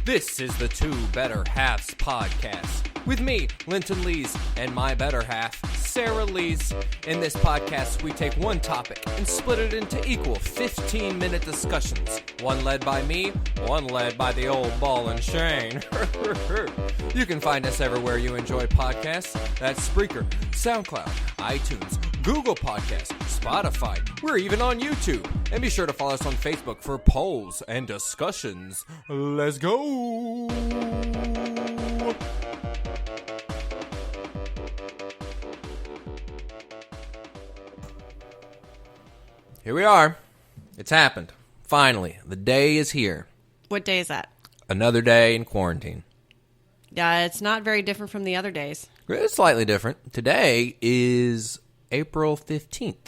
This is the Two Better Halves podcast with me, Linton Lees, and my better half, Sarah Lees. In this podcast, we take one topic and split it into equal 15-minute discussions. One led by me, one led by the old ball and chain. You can find us everywhere you enjoy podcasts. That's Spreaker, SoundCloud, iTunes, Google Podcasts, Spotify. We're even on YouTube. And be sure to follow us on Facebook for polls and discussions. Let's go! Here we are. It's happened. Finally, the day is here. What day is that? Another day in quarantine. Yeah, it's not very different from the other days. It's slightly different. Today is April 15th.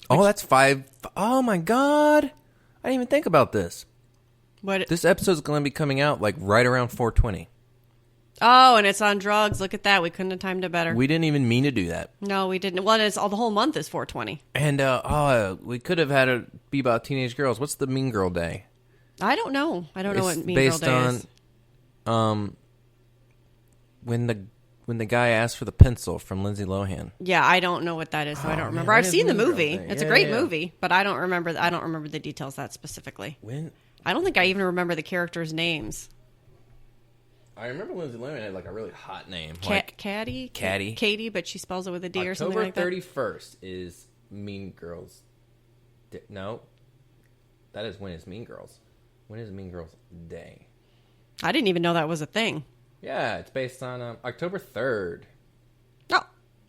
Oh, that's 5. Oh, my God. I didn't even think about this. What? This episode's going to be coming out like right around 420. Oh, and it's on drugs. Look at that. We couldn't have timed it better. We didn't even mean to do that. No, we didn't. Well, it's all the whole month is 420. And we could have had it be about teenage girls. What's the Mean Girl Day? I don't know. I don't know what Mean Girl Day Day is. When the guy asked for the pencil from Lindsay Lohan. Yeah, I don't know what that is, so I don't remember. Man, I've seen the movie. Day? It's a great movie, but I don't remember the details that specifically. When? I don't think I even remember the characters' names. I remember Lindsay Lohan had like a really hot name. Caddy? Caddy. Katie, but she spells it with a D or something like that. October 31st is Mean Girls. No. That is when is Mean Girls. When is Mean Girls Day? I didn't even know that was a thing. Yeah, it's based on October 3rd. Oh,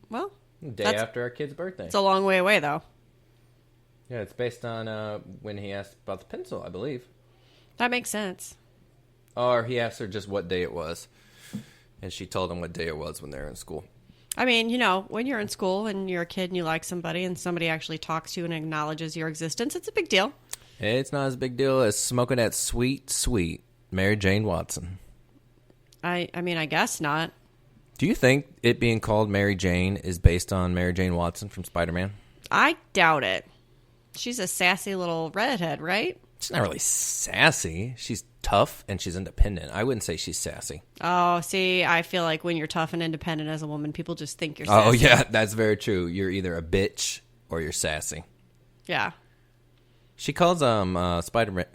well. Day after our kid's birthday. It's a long way away, though. Yeah, it's based on when he asked about the pencil, I believe. That makes sense. Or he asked her just what day it was. And she told him what day it was when they were in school. I mean, you know, when you're in school and you're a kid and you like somebody and somebody actually talks to you and acknowledges your existence, it's a big deal. It's not as big deal as smoking that sweet, sweet Mary Jane Watson. I mean, I guess not. Do you think it being called Mary Jane is based on Mary Jane Watson from Spider-Man? I doubt it. She's a sassy little redhead, right? She's not really sassy. She's tough and she's independent. I wouldn't say she's sassy. Oh, see, I feel like when you're tough and independent as a woman, people just think you're sassy. Oh, yeah, that's very true. You're either a bitch or you're sassy. Yeah. She calls Spider-Man.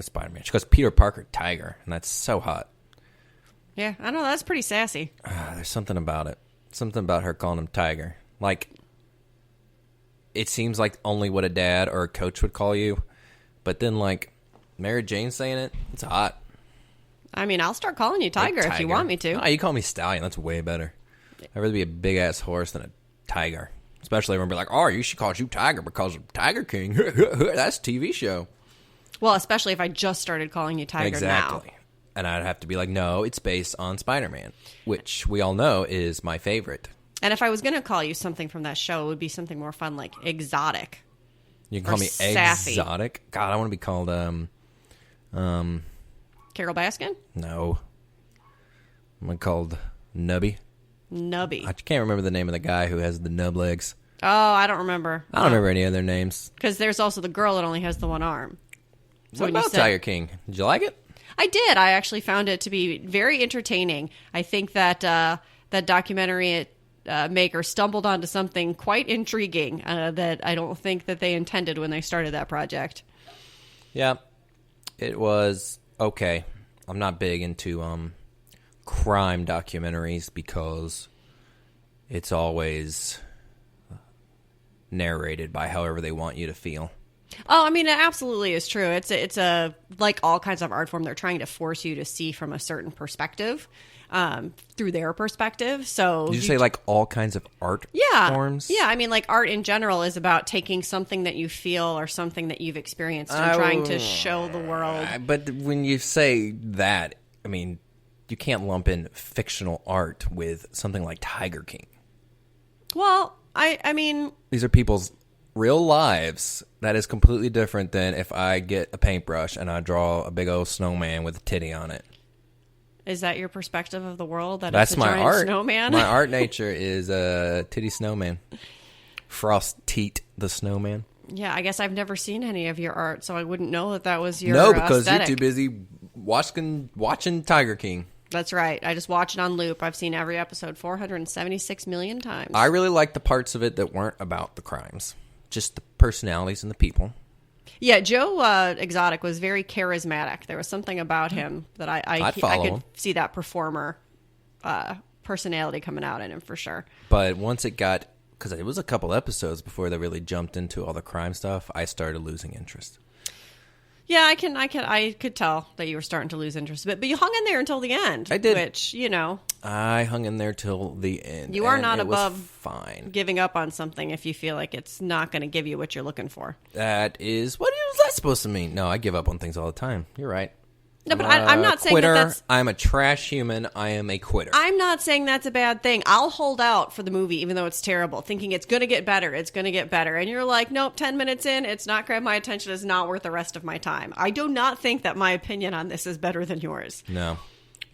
She calls Peter Parker Tiger, and that's so hot. Yeah, I know, that's pretty sassy. There's something about it. Something about her calling him Tiger. Like, it seems like only what a dad or a coach would call you. But then, like, Mary Jane saying it, it's hot. I mean, I'll start calling you Tiger if you want me to. No, you call me Stallion. That's way better. I'd rather be a big-ass horse than a tiger. Especially when we're like, oh, she calls you Tiger because of Tiger King. That's a TV show. Well, especially if I just started calling you Tiger exactly. now. And I'd have to be like, no, it's based on Spider-Man, which we all know is my favorite. And if I was going to call you something from that show, it would be something more fun, like exotic. You can call me sassy. Exotic? God, I want to be called, Carol Baskin? No. I'm going to be called Nubby. Nubby. I can't remember the name of the guy who has the nub legs. Oh, I don't remember. I don't remember any of their names. Because there's also the girl that only has the one arm. So what about Tiger King? Did you like it? I did. I actually found it to be very entertaining. I think that that documentary maker stumbled onto something quite intriguing that I don't think that they intended when they started that project. Yeah, it was okay. I'm not big into crime documentaries because it's always narrated by however they want you to feel. Oh, I mean, it absolutely is true. It's a like all kinds of art form. They're trying to force you to see from a certain perspective, through their perspective. So did you say like all kinds of art forms? Yeah, I mean, like art in general is about taking something that you feel or something that you've experienced and trying to show the world. But when you say that, I mean, you can't lump in fictional art with something like Tiger King. Well, I mean, these are people's real lives. That is completely different than if I get a paintbrush and I draw a big old snowman with a titty on it. Is that your perspective of the world? That's it's a my giant art. Snowman? My art nature is a titty snowman. Frost Teat the snowman. Yeah, I guess I've never seen any of your art, so I wouldn't know that was your No, because aesthetic. you're too busy watching Tiger King. That's right. I just watch it on loop. I've seen every episode 476 million times. I really liked the parts of it that weren't about the crimes, just the personalities and the people. Yeah, Joe Exotic was very charismatic. There was something about him that I could see that performer personality coming out in him for sure. But once it got, because it was a couple episodes before they really jumped into all the crime stuff, I started losing interest. Yeah, I could tell that you were starting to lose interest, but you hung in there until the end. I did, which I hung in there till the end. You are not above fine giving up on something if you feel like it's not going to give you what you're looking for. What is that supposed to mean? No, I give up on things all the time. You're right. No, but I'm not saying that's... I'm a trash human. I am a quitter. I'm not saying that's a bad thing. I'll hold out for the movie, even though it's terrible, thinking it's going to get better. It's going to get better. And you're like, nope, 10 minutes in, it's not grabbed my attention. It's not worth the rest of my time. I do not think that my opinion on this is better than yours. No,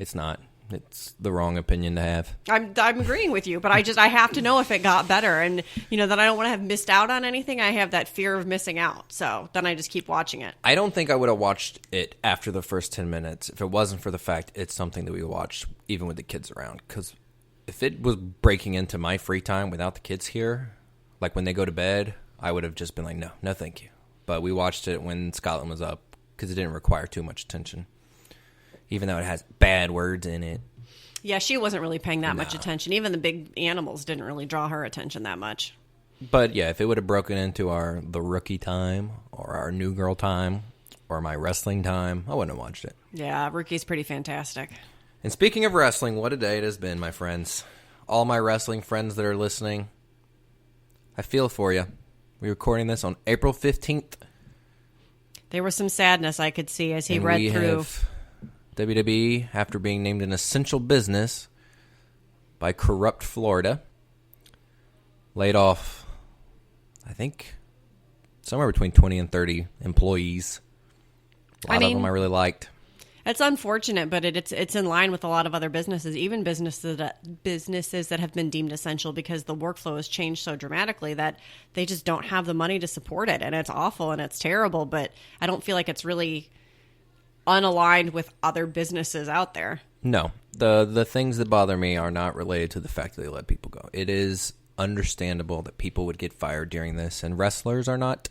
it's not. It's the wrong opinion to have. I'm agreeing with you, but I have to know if it got better. And, that I don't want to have missed out on anything. I have that fear of missing out. So then I just keep watching it. I don't think I would have watched it after the first 10 minutes if it wasn't for the fact it's something that we watch even with the kids around. Because if it was breaking into my free time without the kids here, like when they go to bed, I would have just been like, no, thank you. But we watched it when Scotland was up because it didn't require too much attention. Even though it has bad words in it. Yeah, she wasn't really paying that much attention. Even the big animals didn't really draw her attention that much. But yeah, if it would have broken into the rookie time or our new girl time or my wrestling time, I wouldn't have watched it. Yeah, Rookie's pretty fantastic. And speaking of wrestling, what a day it has been, my friends. All my wrestling friends that are listening, I feel for you. We're recording this on April 15th. There was some sadness I could see as he read through. WWE, after being named an essential business by corrupt Florida, laid off, I think, somewhere between 20 and 30 employees. A lot of them I really liked. It's unfortunate, but it's in line with a lot of other businesses, even businesses that have been deemed essential because the workflow has changed so dramatically that they just don't have the money to support it. And it's awful and it's terrible, but I don't feel like it's really unaligned with other businesses out there. No. The things that bother me are not related to the fact that they let people go. It is understandable that people would get fired during this, and wrestlers are not...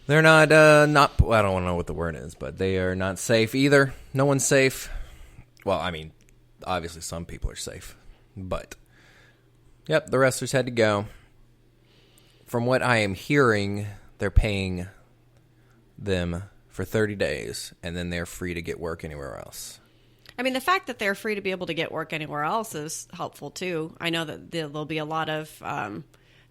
They're not, I don't know what the word is, but they are not safe either. No one's safe. Well, I mean, obviously some people are safe, but... Yep, the wrestlers had to go. From what I am hearing, they're paying them for 30 days, and then they're free to get work anywhere else. I mean, the fact that they're free to be able to get work anywhere else is helpful, too. I know that there'll be a lot of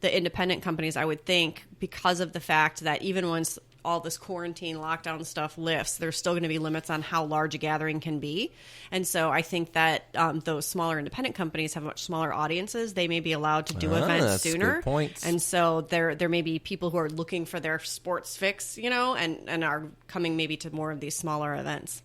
the independent companies, I would think, because of the fact that even once all this quarantine lockdown stuff lifts, there's still going to be limits on how large a gathering can be. And so I think that those smaller independent companies have much smaller audiences. They may be allowed to do events sooner. Good point. And so there may be people who are looking for their sports fix, and are coming maybe to more of these smaller events.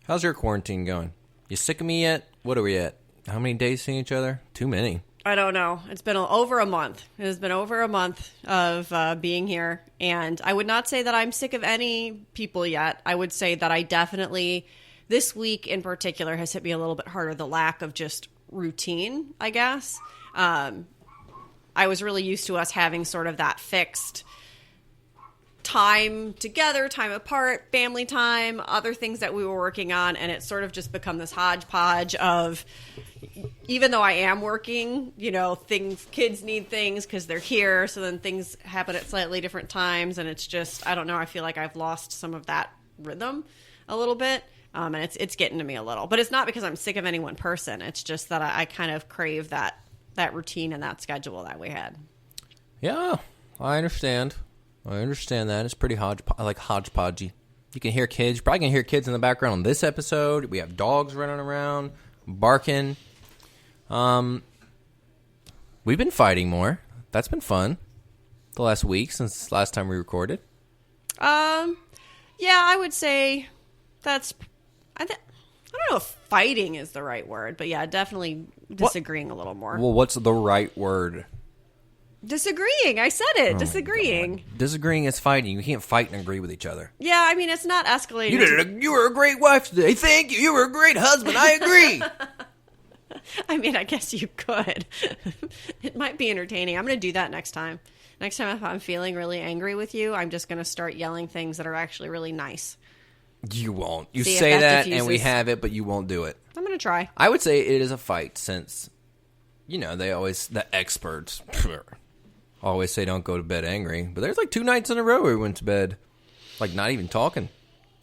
How's your quarantine going? You sick of me yet? What are we at? How many days seeing each other? Too many. I don't know. It's been over a month. It has been over a month of being here. And I would not say that I'm sick of any people yet. I would say that I definitely, this week in particular, has hit me a little bit harder. The lack of just routine, I guess. I was really used to us having sort of that fixed time together, time apart, family time, other things that we were working on. And it's sort of just become this hodgepodge of... Even though I am working, kids need things because they're here. So then things happen at slightly different times. And it's just, I don't know. I feel like I've lost some of that rhythm a little bit. And it's getting to me a little. But it's not because I'm sick of any one person. It's just that I kind of crave that routine and that schedule that we had. Yeah, I understand. I understand that. It's pretty hodgepodgey. You can hear kids. You're probably going to hear kids in the background on this episode. We have dogs running around, barking. We've been fighting more. That's been fun. The last week since last time we recorded. Yeah, I would say that's. I don't know if fighting is the right word, but yeah, definitely disagreeing a little more. Well, what's the right word? Disagreeing. I said it. Disagreeing. Disagreeing is fighting. You can't fight and agree with each other. Yeah, I mean, it's not escalating. You were a great wife today. Thank you. You were a great husband. I agree. I mean, I guess you could. It might be entertaining. I'm going to do that next time. Next time, if I'm feeling really angry with you, I'm just going to start yelling things that are actually really nice. You won't. You See say if that, diffuses. and we have it, but you won't do it. I'm going to try. I would say it is a fight since, the experts always say don't go to bed angry. But there's like 2 nights in a row where we went to bed, like not even talking.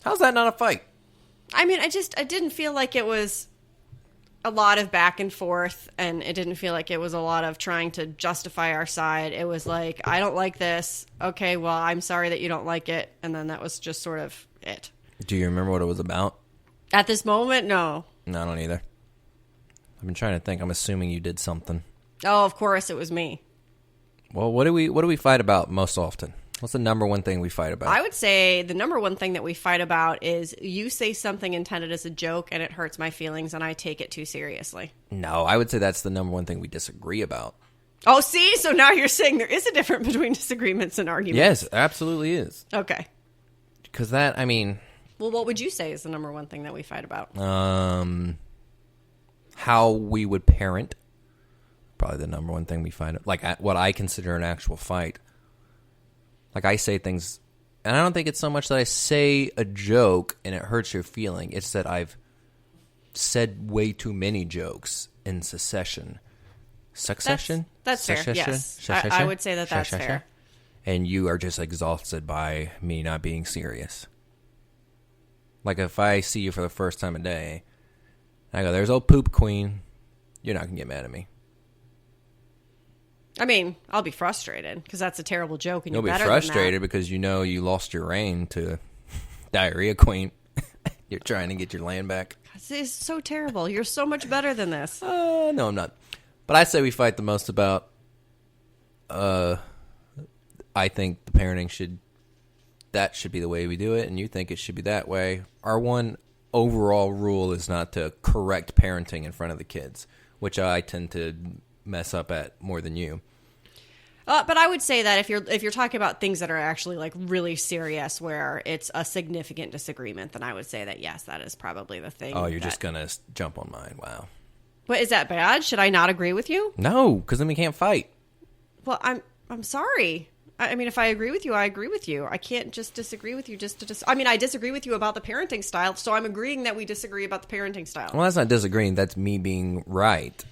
How's that not a fight? I mean, I didn't feel like it was a lot of back and forth, and it didn't feel like it was a lot of trying to justify our side. It was like, I don't like this. Okay, well, I'm sorry that you don't like it. And then that was just sort of it. Do you remember what it was about? At this moment, no. No, I don't either. I've been trying to think. I'm assuming you did something. Oh, of course it was me. Well, what do we fight about most often? What's the number one thing we fight about? I would say the number one thing that we fight about is you say something intended as a joke and it hurts my feelings and I take it too seriously. No, I would say that's the number one thing we disagree about. Oh, see? So now you're saying there is a difference between disagreements and arguments. Yes, absolutely is. Okay. Because that, I mean... Well, what would you say is the number one thing that we fight about? How we would parent. Probably the number one thing we fight. Like, what I consider an actual fight. Like, I say things, and I don't think it's so much that I say a joke and it hurts your feeling. It's that I've said way too many jokes in succession. Succession? That's fair, yes. I would say that's fair. And you are just exhausted by me not being serious. Like, if I see you for the first time a day, I go, there's old poop queen, you're not going to get mad at me. I mean, I'll be frustrated because that's a terrible joke, and you'll you're better be frustrated because you know you lost your reign to Diarrhea Queen. You're trying to get your land back. This is so terrible. You're so much better than this. No, I'm not. But I say we fight the most about. I think the parenting should be the way we do it, and you think it should be that way. Our one overall rule is not to correct parenting in front of the kids, which I tend to mess up at more than you. But I would say that if you're talking about things that are actually like really serious, where it's a significant disagreement, then I would say that yes, that is probably the thing. Oh, you're just gonna jump on mine? Wow. But is that bad? Should I not agree with you? No, because then we can't fight. Well, I'm sorry. I mean, if I agree with you, I agree with you. I can't just disagree with you I disagree with you about the parenting style, so I'm agreeing that we disagree about the parenting style. Well, that's not disagreeing. That's me being right.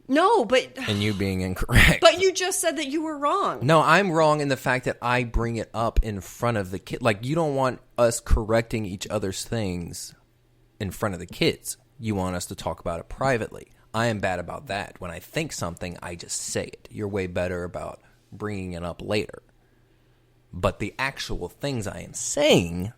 No, but... And you being incorrect. But you just said that you were wrong. No, I'm wrong in the fact that I bring it up in front of the kid. Like, you don't want us correcting each other's things in front of the kids. You want us to talk about it privately. I am bad about that. When I think something, I just say it. You're way better about bringing it up later. But the actual things I am saying,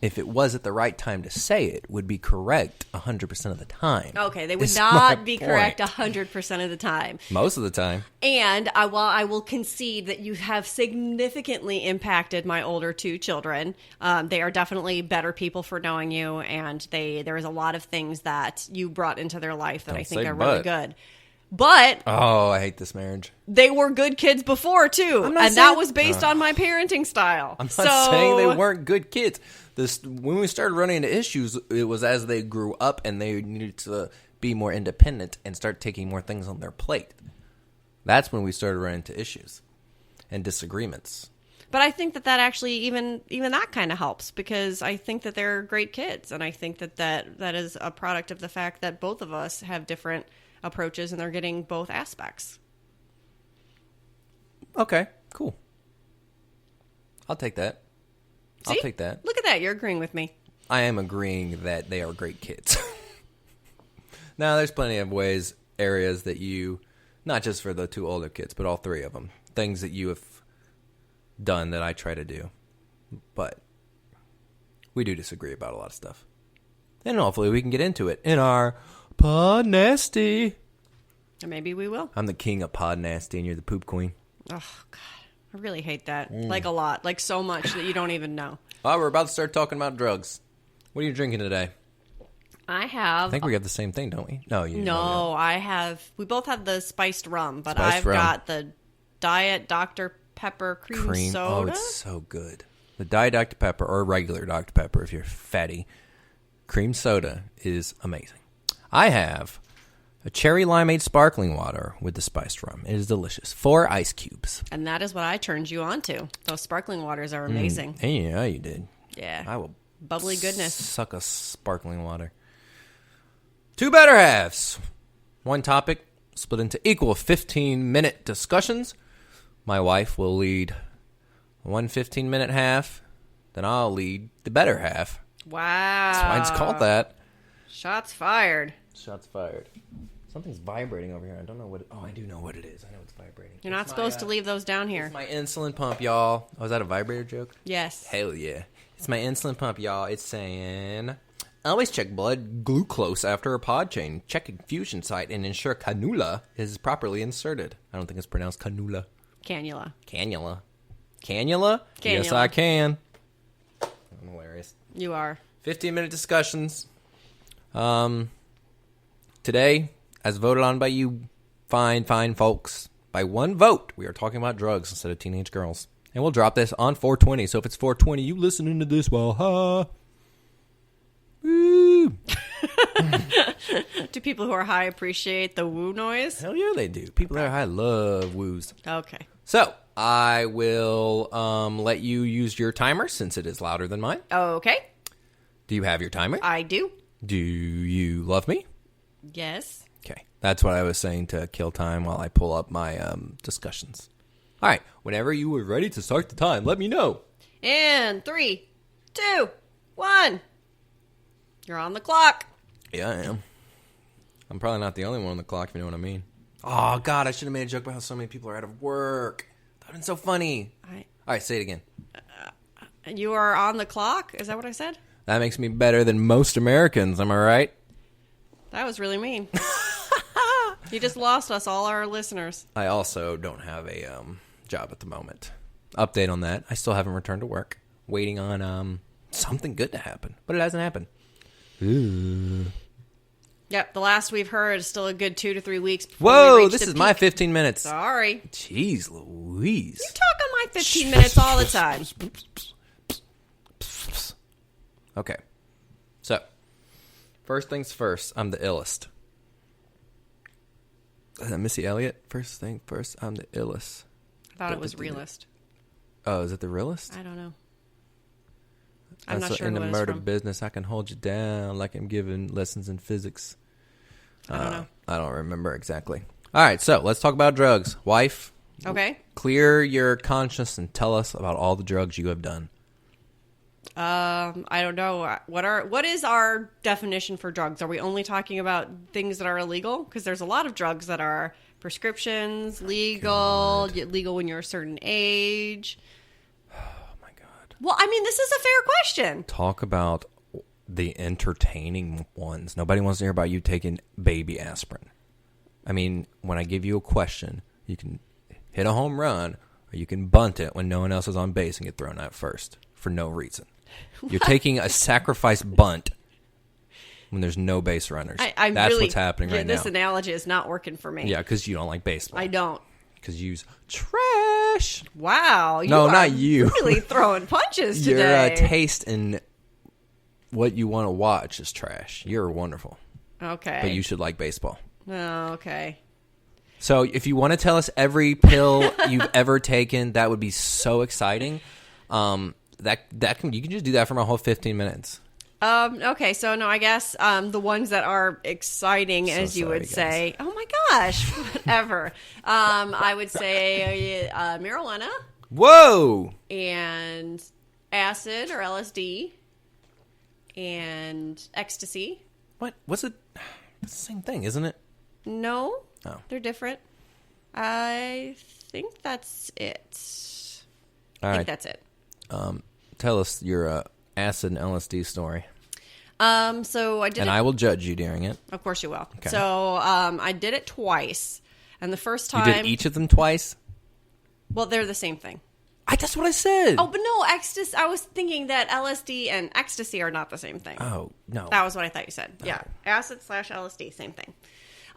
if it was at the right time to say it, would be correct 100% of the time. Okay, they would not be correct 100% of the time. Most of the time. And while I will concede that you have significantly impacted my older 2 children, they are definitely better people for knowing you, and there is a lot of things that you brought into their life that I think are really good. But I hate this marriage. They were good kids before too, and that was based on my parenting style. I'm not saying they weren't good kids. When we started running into issues, it was as they grew up and they needed to be more independent and start taking more things on their plate. That's when we started running into issues and disagreements. But I think that actually even that kind of helps, because I think that they're great kids, and I think that is a product of the fact that both of us have different approaches and they're getting both aspects. Okay, cool. I'll take that. See? I'll take that. Look at that. You're agreeing with me. I am agreeing that they are great kids. Now, there's plenty of areas that you, not just for the 2 older kids, but all 3 of them, things that you have done that I try to do. But we do disagree about a lot of stuff. And hopefully we can get into it in our Pod Nasty. Maybe we will. I'm the king of Pod Nasty and you're the poop queen. Oh, God. I really hate that. Like a lot. Like so much that you don't even know. Oh, we're about to start talking about drugs. What are you drinking today? I think we have the same thing, don't we? No, I have. We both have the spiced rum, but I've got the Diet Dr. Pepper cream soda. Oh, it's so good. The Diet Dr. Pepper or regular Dr. Pepper if you're fatty. Cream soda is amazing. I have a cherry limeade sparkling water with the spiced rum. It is delicious. 4 ice cubes. And that is what I turned you on to. Those sparkling waters are amazing. Yeah, you did. Yeah. I will bubbly goodness. Suck a sparkling water. 2 better halves. One topic split into equal 15-minute discussions. My wife will lead one 15-minute half. Then I'll lead the better half. Wow. That's why it's called that. Shots fired. Shots fired. Something's vibrating over here. I don't know what I do know what it is. I know it's vibrating. You're not supposed to leave those down here. It's my insulin pump, y'all. Oh, is that a vibrator joke? Yes. Hell yeah. It's my insulin pump, y'all. It's saying, always check blood glucose after a pod change. Check infusion site and ensure cannula is properly inserted. I don't think it's pronounced cannula. Cannula. Cannula? Cannula? Yes, Cannula. I can. I'm hilarious. You are. 15-minute discussions. Today, as voted on by you fine folks, by one vote, we are talking about drugs instead of teenage girls. And we'll drop this on 420. So if it's 420, you listening to this, well, woo. Do people who are high appreciate the woo noise? Hell yeah, they do. People that are high love woos. Okay. So I will let you use your timer since it is louder than mine. Okay. Do you have your timer? I do. Do you love me? Yes. Okay. That's what I was saying to kill time while I pull up my discussions. All right. Whenever you are ready to start the time, let me know. And 3, 2, 1. You're on the clock. Yeah, I am. I'm probably not the only one on the clock, if you know what I mean. Oh, God, I should have made a joke about how so many people are out of work. That would have been so funny. All right, say it again. You are on the clock? Is that what I said? That makes me better than most Americans, am I right? That was really mean. You just lost us, all our listeners. I also don't have a job at the moment. Update on that. I still haven't returned to work. Waiting on something good to happen. But it hasn't happened. Ooh. Yep, the last we've heard is still a good 2 to 3 weeks before Whoa, we reach this the is peak. my 15 minutes. Sorry. Jeez Louise. You talk on my 15 minutes all the time. Okay. So, first things first, I'm the illest. Is that Missy Elliott? First thing first, I'm the illest. I thought it was realist. Oh, is it the realist? I don't know. I'm not sure in the what it's murder from. business, I can hold you down like I'm giving lessons in physics. I don't know. I don't remember exactly. All right, so let's talk about drugs. Wife, Okay. clear your conscience and tell us about all the drugs you have done. I don't know. What is our definition for drugs? Are we only talking about things that are illegal? Because there's a lot of drugs that are prescriptions, legal when you're a certain age. Oh, my God. Well, I mean, this is a fair question. Talk about the entertaining ones. Nobody wants to hear about you taking baby aspirin. I mean, when I give you a question, you can hit a home run or you can bunt it when no one else is on base and get thrown out first for no reason. You're taking a sacrifice bunt when there's no base runners. That's what's happening right now. This analogy is not working for me. Yeah, because you don't like baseball. I don't. Because you use trash. Wow. No, not you. Really throwing punches Your today. taste in what you want to watch is trash. You're wonderful. Okay. But you should like baseball. Oh, okay. So if you want to tell us every pill you've ever taken, that would be so exciting. You can just do that for my whole 15 minutes. Okay, so no, I guess the ones that are exciting, So as you sorry, would say. Oh my gosh, whatever. I would say marijuana Whoa! and acid or LSD and ecstasy. What? What's it? It's the same thing, isn't it? No, Oh. they're different. I think that's it. All I right. think that's it. Tell us your acid and LSD story. So I did And it. I will judge you during it. Of course you will. Okay. So I did it twice. And the first time... You did each of them twice? Well, they're the same thing. That's what I said. Oh, but no, ecstasy. I was thinking that LSD and ecstasy are not the same thing. Oh, no. That was what I thought you said. Yeah. Acid / LSD, same thing.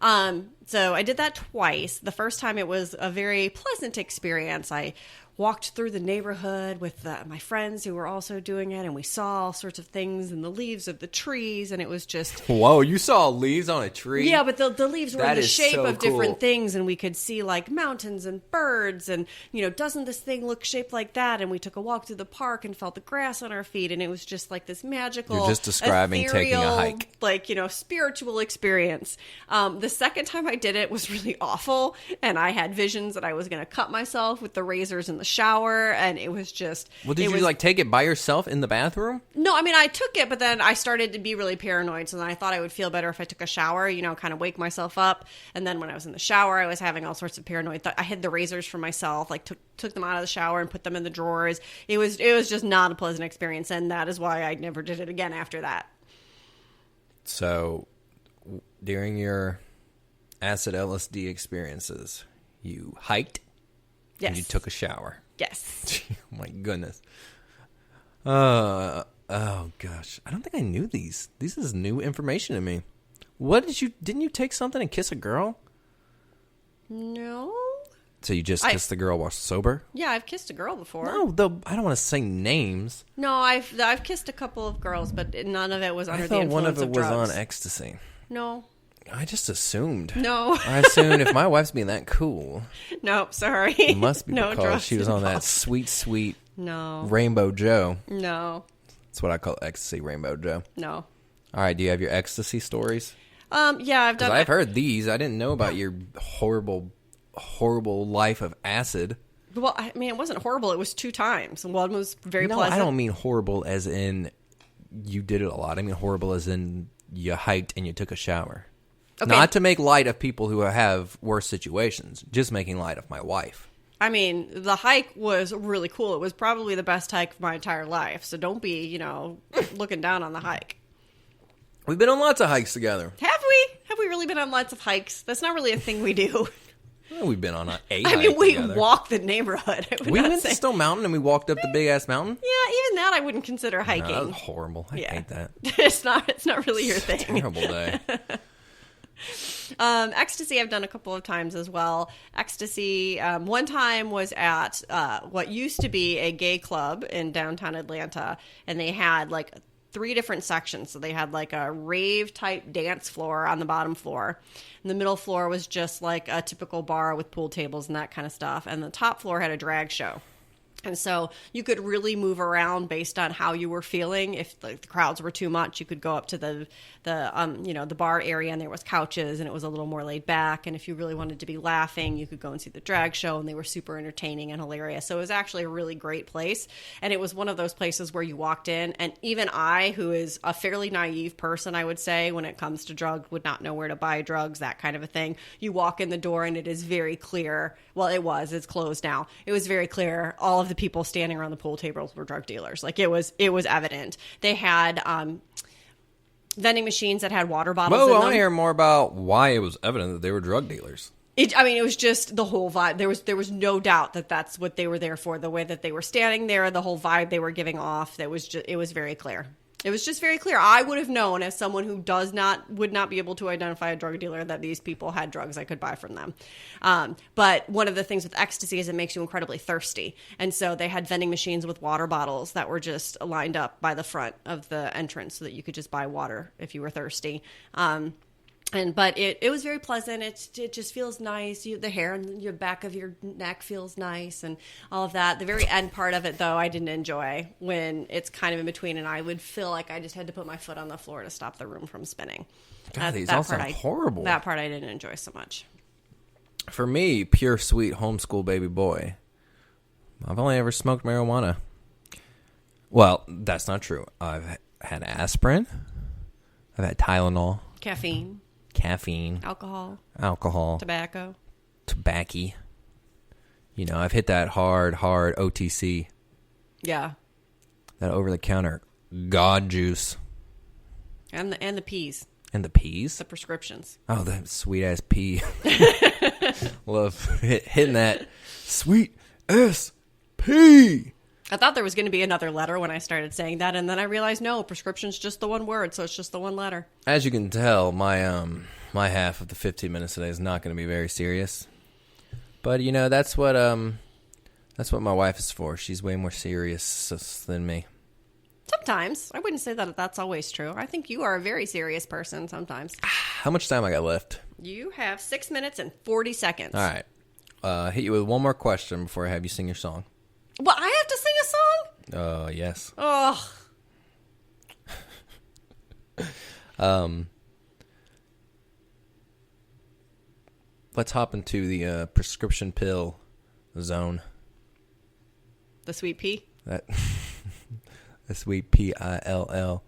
So I did that twice. The first time it was a very pleasant experience. I walked through the neighborhood with my friends who were also doing it, and we saw all sorts of things in the leaves of the trees, and it was just... Whoa, you saw leaves on a tree? Yeah, but the leaves were in the shape so of cool. different things, and we could see, like, mountains and birds, and, doesn't this thing look shaped like that? And we took a walk through the park and felt the grass on our feet, and it was just, like, this magical, You're just describing ethereal, taking a hike. like, spiritual experience. The second time I did it was really awful, and I had visions that I was going to cut myself with the razors in the shower, and it was just... Well, did you take it by yourself in the bathroom? No, I mean, I took it, but then I started to be really paranoid, so then I thought I would feel better if I took a shower, kind of wake myself up, and then when I was in the shower, I was having all sorts of paranoid I hid the razors for myself, like took them out of the shower and put them in the drawers. It was just not a pleasant experience, and that is why I never did it again after that. So, during your acid LSD experiences, you hiked, Yes. and you took a shower. Yes. Oh my goodness. Oh gosh. I don't think I knew these. This is new information to me. Didn't you take something and kiss a girl? No. So you just kissed the girl while sober? Yeah, I've kissed a girl before. No, I don't want to say names. No, I've kissed a couple of girls, but none of it was under the I thought one influence of it was drugs. on ecstasy. No. I just assumed. No. I assumed if my wife's being that cool, No, sorry. it must be No because drugs she was on that involved. sweet, sweet No. Rainbow Joe. No. That's what I call ecstasy, Rainbow Joe. No. All right, do you have your ecstasy stories? Yeah, I've done... Because I've heard these. I didn't know about your horrible, horrible life of acid. Well, I mean, it wasn't horrible. It was 2 times. One was very No, pleasant. I don't mean horrible as in you did it a lot. I mean horrible as in you hiked and you took a shower. Okay. Not to make light of people who have worse situations. Just making light of my wife. I mean, the hike was really cool. It was probably the best hike of my entire life. So don't be, looking down on the hike. We've been on lots of hikes together. Have we? Have we really been on lots of hikes? That's not really a thing we do. Well, we've been on a I hike mean, we together. walked the neighborhood. I would We not went say... to Stone Mountain and we walked up the big ass mountain. Yeah, even that I wouldn't consider No, hiking. that was horrible. I hate that. It's not really your thing. Terrible day. Ecstasy I've done a couple of times as well. Ecstasy, one time was at what used to be a gay club in downtown Atlanta, and they had like 3 different sections. So they had like a rave type dance floor on the bottom floor. And the middle floor was just like a typical bar with pool tables and that kind of stuff. And the top floor had a drag show. And so you could really move around based on how you were feeling. If the crowds were too much, you could go up to the bar area, and there was couches, and it was a little more laid back. And if you really wanted to be laughing, you could go and see the drag show, and they were super entertaining and hilarious. So it was actually a really great place. And it was one of those places where you walked in, and even I, who is a fairly naive person, I would say, when it comes to drugs, would not know where to buy drugs, that kind of a thing. You walk in the door, and it is very clear. Well, it's closed now. It was very clear. All of the people standing around the pool tables were drug dealers. Like it was evident. They had vending machines that had water bottles in them. I want to hear more about why it was evident that they were drug dealers. It was just the whole vibe. There was no doubt that that's what they were there for. The way that they were standing there, the whole vibe they were giving off, it was very clear. It was just very clear. I would have known, as someone who would not be able to identify a drug dealer, that these people had drugs I could buy from them. But one of the things with ecstasy is it makes you incredibly thirsty. And so they had vending machines with water bottles that were just lined up by the front of the entrance so that you could just buy water if you were thirsty. But it was very pleasant. It just feels nice. The hair on your back of your neck feels nice and all of that. The very end part of it, though, I didn't enjoy, when it's kind of in between, and I would feel like I just had to put my foot on the floor to stop the room from spinning. God, these all sound horrible. That part I didn't enjoy so much. For me, pure sweet homeschool baby boy, I've only ever smoked marijuana. Well, that's not true. I've had aspirin. I've had Tylenol. Caffeine. Alcohol. Tobacco. I've hit that hard OTC. Yeah. That over-the-counter God juice. And the peas. And the peas? The prescriptions. Oh, that sweet-ass pea. Love hitting that sweet-ass pea. I thought there was going to be another letter when I started saying that, and then I realized, no, prescription's just the one word, so it's just the one letter. As you can tell, my my half of the 15 minutes today is not going to be very serious. But, you know, that's what my wife is for. She's way more serious than me. Sometimes. I wouldn't say that that's always true. I think you are a very serious person sometimes. How much time I got left? You have 6 minutes and 40 seconds. All right. Hit you with one more question before I have you sing your song. Well, I have to sing a song? Yes. Oh. Let's hop into the prescription pill zone. The sweet pea? The sweet PILL.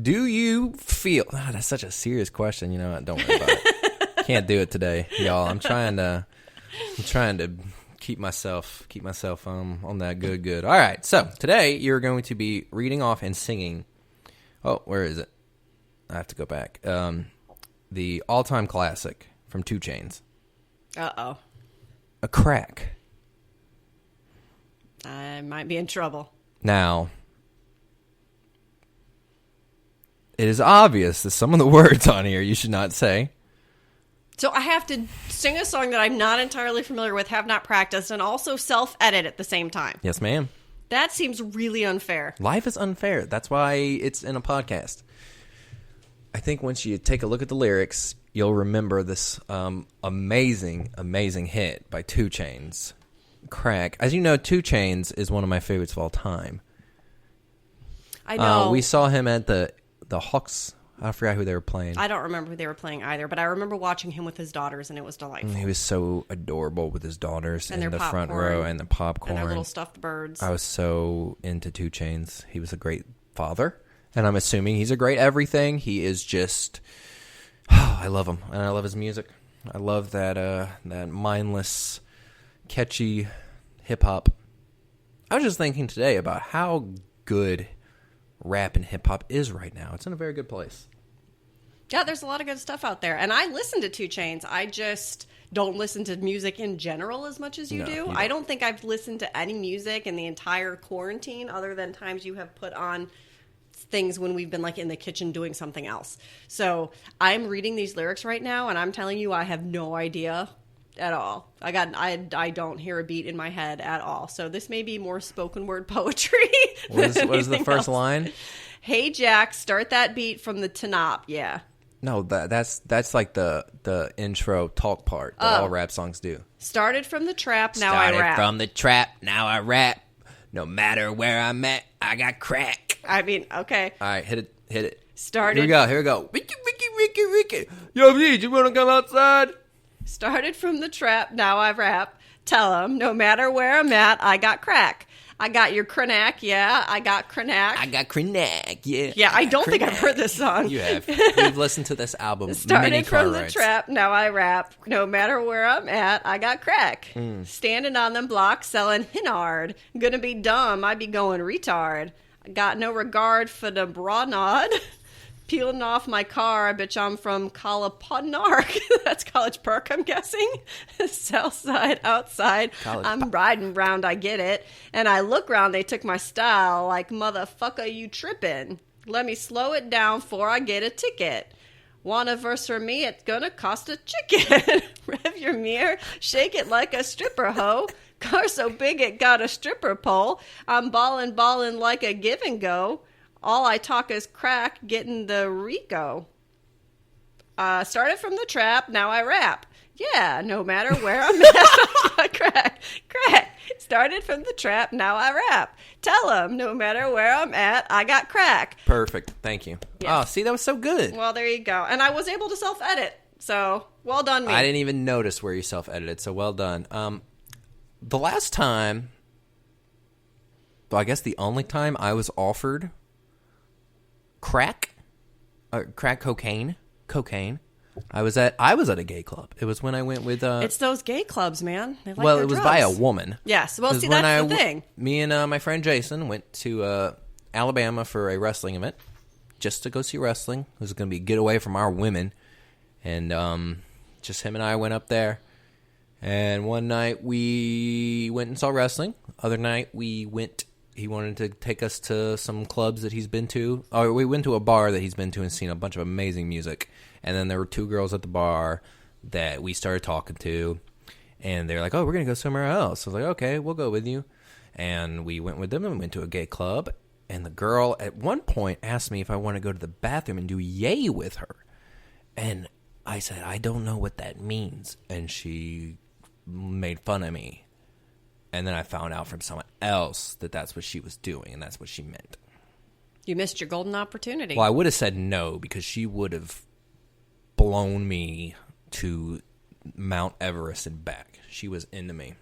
Do you feel... Oh, that's such a serious question. You know what? Don't worry about it. Can't do it today, y'all. I'm trying to keep myself on that good. All right. So today you're going to be reading off and singing. Oh, where is it? I have to go back. The all-time classic from 2 Chainz. Uh-oh. A Crack. I might be in trouble. Now, it is obvious that some of the words on here you should not say. So I have to sing a song that I'm not entirely familiar with, have not practiced, and also self-edit at the same time. Yes, ma'am. That seems really unfair. Life is unfair. That's why it's in a podcast. I think once you take a look at the lyrics, you'll remember this amazing hit by 2 Chainz, Crack. As you know, 2 Chainz is one of my favorites of all time. I know. We saw him at the Hawks. I forgot who they were playing. I don't remember who they were playing either, but I remember watching him with his daughters, and it was delightful. He was so adorable with his daughters and in the popcorn, front row and the popcorn. And their little stuffed birds. I was so into 2 Chainz. He was a great father, and I'm assuming he's a great everything. He is just... Oh, I love him, and I love his music. I love that mindless, catchy hip-hop. I was just thinking today about how good rap and hip-hop is right now. It's in a very good place. Yeah, there's a lot of good stuff out there. And I listen to 2 Chainz. I just don't listen to music in general as much as you do. I don't think I've listened to any music in the entire quarantine other than times you have put on things when we've been like in the kitchen doing something else. So I'm reading these lyrics right now, and I'm telling you, I have no idea at all. I don't hear a beat in my head at all. So this may be more spoken word poetry. What is the first line? Hey Jack, start that beat from the Tanop. Yeah. No, that's like the intro talk part that all rap songs do. Started from the trap, now I rap. Started from the trap, now I rap. No matter where I'm at, I got crack. I mean, okay. All right, hit it. Started. Here we go. Ricky. Yo, Lee, you want to come outside? Started from the trap, now I rap. Tell 'em, no matter where I'm at, I got crack. I got your crack, yeah. I got crack. I got crack, yeah. Yeah, I don't think I've heard this song. You have. We've listened to this album Started from the trap, now I rap. No matter where I'm at, I got crack. Standing on them blocks, selling hinard. Gonna be dumb, I be going retard. I got no regard for the broad Peeling off my car, I bet I'm from Kalapodnark. That's College Park, I'm guessing. South side, outside. I'm riding round, I get it. And I look round, they took my style. Like, motherfucker, you trippin'. Let me slow it down before I get a ticket. Want a verse from me, it's gonna cost a chicken. Rev your mirror, shake it like a stripper hoe. Car so big it got a stripper pole. I'm ballin' like a give and go. All I talk is crack, getting the Rico. Started from the trap, now I rap. Yeah, no matter where I'm at, crack. Started from the trap, now I rap. Tell 'em, no matter where I'm at, I got crack. Perfect, thank you. Yeah. Oh, see, that was so good. Well, there you go. And I was able to self-edit, so well done me. I didn't even notice where you self-edited, so well done. The last time, well, I guess the only time I was offered crack cocaine. I was at a gay club. It was when I went with it's those gay clubs, man. They like well, their it was drugs. by a woman. Yes. Well, see, that's the thing. Me and my friend Jason went to Alabama for a wrestling event just to go see wrestling. It was going to be a getaway from our women, and just him and I went up there. And one night we went and saw wrestling. Other night he wanted to take us to some clubs that he's been to. Or we went to a bar that he's been to and seen a bunch of amazing music. And then there were 2 girls at the bar that we started talking to, and they're like, oh, we're going to go somewhere else. I was like, okay, we'll go with you. And we went with them, and we went to a gay club. And the girl at one point asked me if I want to go to the bathroom and do yay with her. And I said, I don't know what that means. And she made fun of me. And then I found out from someone else that that's what she was doing, and that's what she meant. You missed your golden opportunity. Well, I would have said no, because she would have blown me to Mount Everest and back. She was into me.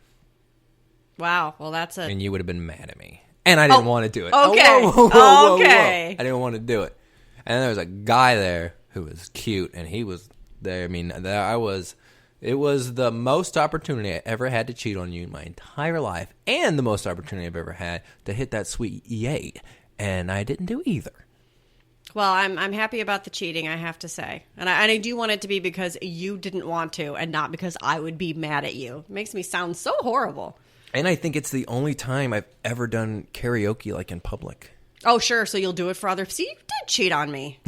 Wow. Well, that's a... And you would have been mad at me. And I didn't want to do it. Okay. Whoa. I didn't want to do it. And then there was a guy there who was cute, and he was there. I mean, it was the most opportunity I ever had to cheat on you in my entire life, and the most opportunity I've ever had to hit that sweet yay. And I didn't do either. Well, I'm happy about the cheating, I have to say. And I do want it to be because you didn't want to and not because I would be mad at you. It makes me sound so horrible. And I think it's the only time I've ever done karaoke, like, in public. Oh, sure. So you'll do it for other... See, you did cheat on me.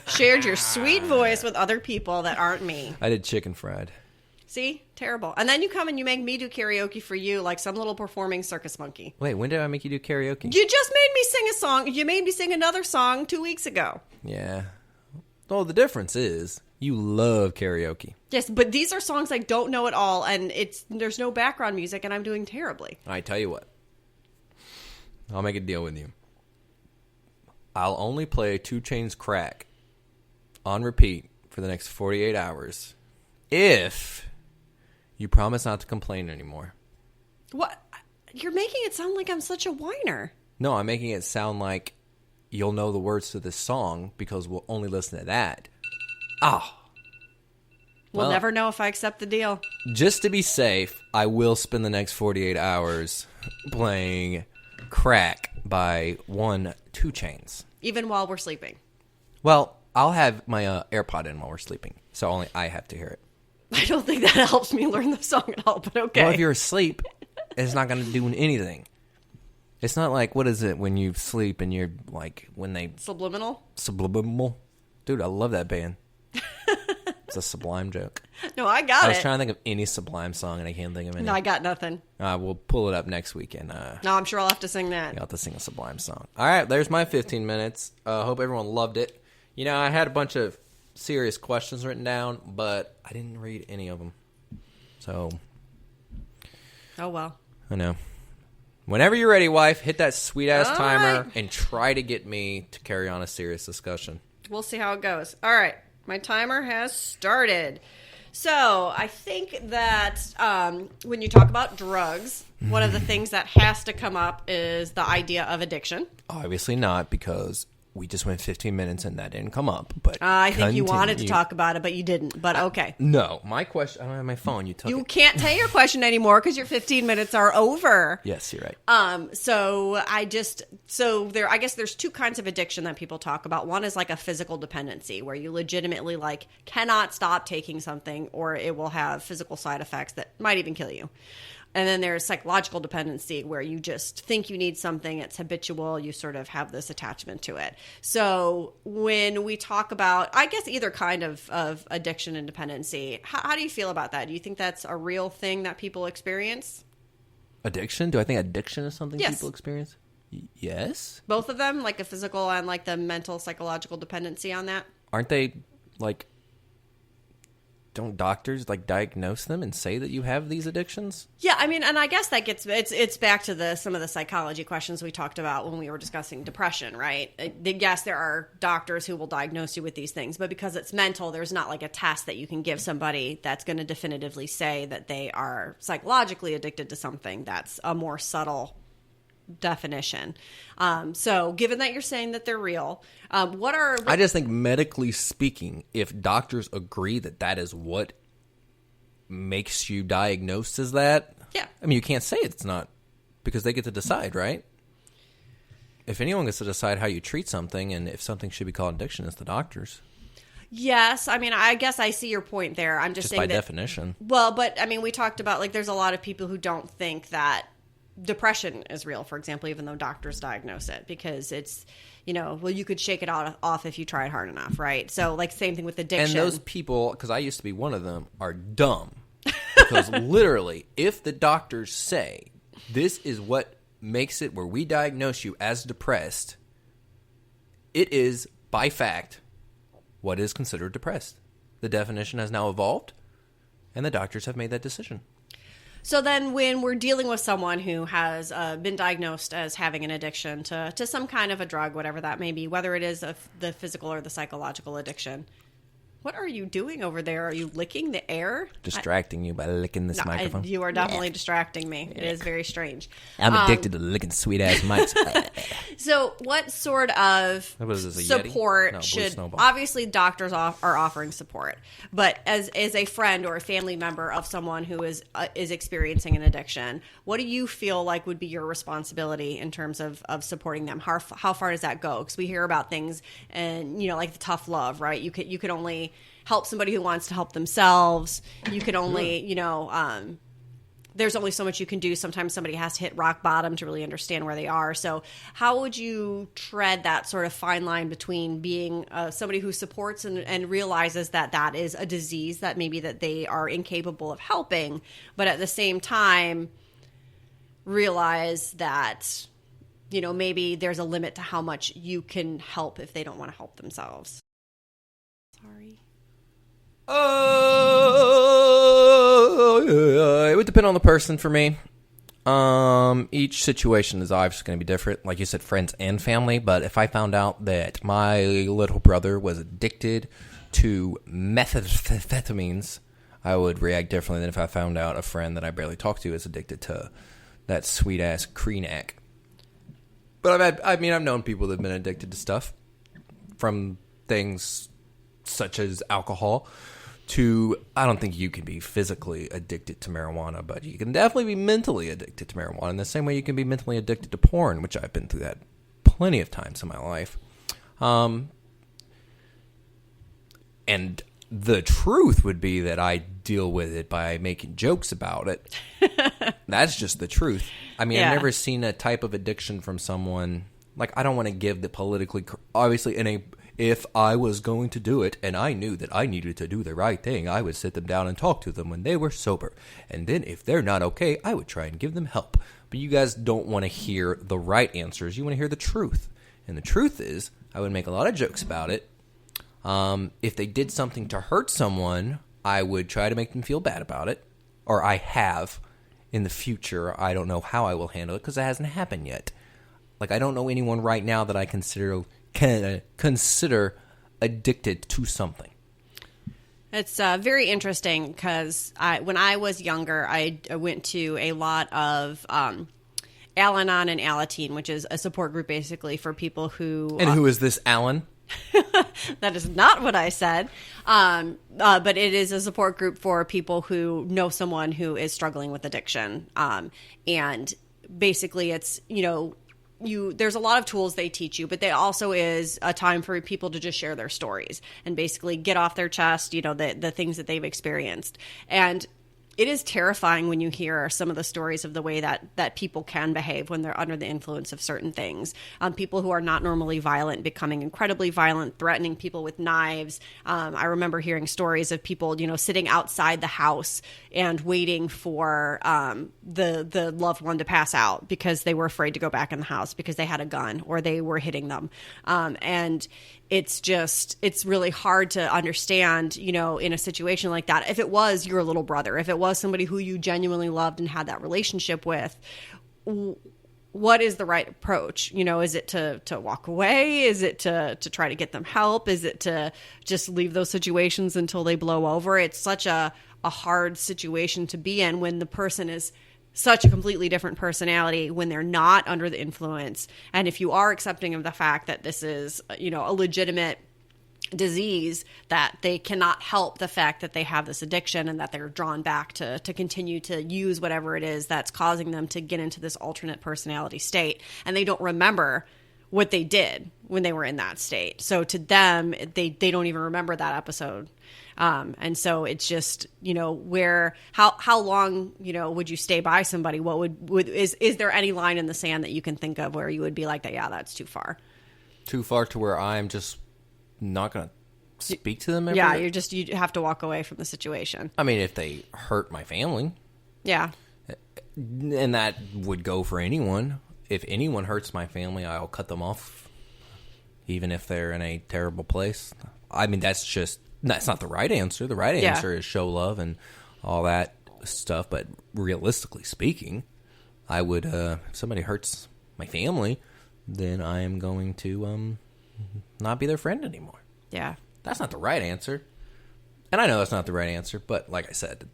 Shared your sweet voice with other people that aren't me. I did chicken fried. See? Terrible. And then you come and you make me do karaoke for you like some little performing circus monkey. Wait, when did I make you do karaoke? You just made me sing a song. You made me sing another song 2 weeks ago. Yeah. Well, the difference is you love karaoke. Yes, but these are songs I don't know at all, and there's no background music, and I'm doing terribly. I tell you what. I'll make a deal with you. I'll only play 2 Chainz Crack on repeat for the next 48 hours if you promise not to complain anymore. What? You're making it sound like I'm such a whiner. No, I'm making it sound like you'll know the words to this song because we'll only listen to that. We'll never know if I accept the deal. Just to be safe, I will spend the next 48 hours playing Crack by 2 Chainz. Even while we're sleeping. Well, I'll have my AirPod in while we're sleeping, so only I have to hear it. I don't think that helps me learn the song at all, but okay. Well, if you're asleep, it's not going to do anything. It's not like, what is it when you sleep and you're like, when they... Subliminal? Subliminal? Dude, I love that band. It's a Sublime joke. No, I got it. I was trying to think of any Sublime song, and I can't think of any. No, I got nothing. We'll pull it up next weekend. No, I'm sure I'll have to sing that. You'll have to sing a Sublime song. All right, there's my 15 minutes. Hope everyone loved it. You know, I had a bunch of serious questions written down, but I didn't read any of them. So. Oh, well. I know. Whenever you're ready, wife, hit that sweet-ass timer right. and try to get me to carry on a serious discussion. We'll see how it goes. All right. My timer has started. So I think that when you talk about drugs, one of the things that has to come up is the idea of addiction. Obviously not, because we just went 15 minutes and that didn't come up. But I think you wanted to talk about it, but you didn't. But okay. No, my question. I don't have my phone. You took You it. can't tell your question anymore because your 15 minutes are over. Yes, you're right. I guess there's 2 kinds of addiction that people talk about. One is like a physical dependency where you legitimately like cannot stop taking something or it will have physical side effects that might even kill you. And then there's psychological dependency where you just think you need something, it's habitual, you sort of have this attachment to it. So when we talk about, I guess, either kind of addiction and dependency, how do you feel about that? Do you think that's a real thing that people experience? Addiction? Do I think addiction is something Yes. people experience? Yes. Both of them, like the physical and like the mental, psychological dependency on that? Aren't they like... Don't doctors like diagnose them and say that you have these addictions? Yeah, I mean, and I guess that gets it's back to some of the psychology questions we talked about when we were discussing depression, right? Yes, there are doctors who will diagnose you with these things, but because it's mental, there's not like a test that you can give somebody that's going to definitively say that they are psychologically addicted to something. That's a more subtle definition. So given that you're saying that they're real, I just think medically speaking, if doctors agree that that is what makes you diagnosed as that, yeah. I mean, you can't say it's not because they get to decide, right? If anyone gets to decide how you treat something and if something should be called addiction, it's the doctors. Yes, I mean, I guess I see your point there. I'm just saying by that, definition. Well, but I mean, we talked about like there's a lot of people who don't think that depression is real, for example, even though doctors diagnose it, because it's, well, you could shake it off if you tried hard enough, right? So, like, same thing with addiction. And those people, because I used to be one of them, are dumb. Because literally, if the doctors say, this is what makes it where we diagnose you as depressed, it is, by fact, what is considered depressed. The definition has now evolved, and the doctors have made that decision. So then when we're dealing with someone who has been diagnosed as having an addiction to some kind of a drug, whatever that may be, whether it is the physical or the psychological addiction, what are you doing over there? Are you licking the air? Distracting you by licking this microphone. You are definitely distracting me. It is very strange. I'm addicted to licking sweet-ass mics. So what sort of support should... Obviously, doctors are offering support. But as a friend or a family member of someone who is experiencing an addiction, what do you feel like would be your responsibility in terms of supporting them? How far does that go? Because we hear about things and, like the tough love, right? You could only help somebody who wants to help themselves. You can only, there's only so much you can do. Sometimes somebody has to hit rock bottom to really understand where they are. So how would you tread that sort of fine line between being somebody who supports and realizes that is a disease that maybe that they are incapable of helping, but at the same time realize that, maybe there's a limit to how much you can help if they don't want to help themselves? Sorry. It would depend on the person for me. Each situation is obviously going to be different. Like you said, friends and family. But if I found out that my little brother was addicted to methamphetamines, I would react differently than if I found out a friend that I barely talk to is addicted to that sweet-ass Kreenac. But I've known people that have been addicted to stuff, from things such as alcohol to, I don't think you can be physically addicted to marijuana, but you can definitely be mentally addicted to marijuana in the same way you can be mentally addicted to porn, which I've been through that plenty of times in my life. And the truth would be that I deal with it by making jokes about it. That's just the truth. I've never seen a type of addiction from someone, like, I don't want to give the politically, obviously, if I was going to do it and I knew that I needed to do the right thing, I would sit them down and talk to them when they were sober. And then if they're not okay, I would try and give them help. But you guys don't want to hear the right answers. You want to hear the truth. And the truth is, I would make a lot of jokes about it. If they did something to hurt someone, I would try to make them feel bad about it. Or I have in the future. I don't know how I will handle it because it hasn't happened yet. Like, I don't know anyone right now that I consider addicted to something. It's very interesting because when I was younger, I went to a lot of Al-Anon and Alateen, which is a support group basically for people who... And who is this Alan? That is not what I said. But it is a support group for people who know someone who is struggling with addiction. And basically it's, there's a lot of tools they teach you, but there also is a time for people to just share their stories and basically get off their chest, the things that they've experienced. And it is terrifying when you hear some of the stories of the way that people can behave when they're under the influence of certain things. People who are not normally violent becoming incredibly violent, threatening people with knives. I remember hearing stories of people, sitting outside the house and waiting for the loved one to pass out because they were afraid to go back in the house because they had a gun or they were hitting them. And it's really hard to understand, in a situation like that. If it was your little brother, if it was somebody who you genuinely loved and had that relationship with, what is the right approach? Is it to walk away? Is it to try to get them help? Is it to just leave those situations until they blow over? It's such a hard situation to be in when the person is such a completely different personality, when they're not under the influence. And if you are accepting of the fact that this is, a legitimate disease, that they cannot help the fact that they have this addiction and that they're drawn back to continue to use whatever it is that's causing them to get into this alternate personality state. And they don't remember what they did when they were in that state. So to them, they don't even remember that episode. And so it's just, how long, would you stay by somebody? What is there any line in the sand that you can think of where you would be like that? Yeah, that's too far. Too far to where I'm just not going to speak to them ever? Yeah, you have to walk away from the situation. I mean, if they hurt my family. Yeah. And that would go for anyone. If anyone hurts my family, I'll cut them off, even if they're in a terrible place. I mean, that's not the right answer. The right answer is show love and all that stuff. But realistically speaking, I would, if somebody hurts my family, then I am going to not be their friend anymore. Yeah. That's not the right answer. And I know that's not the right answer, but like I said,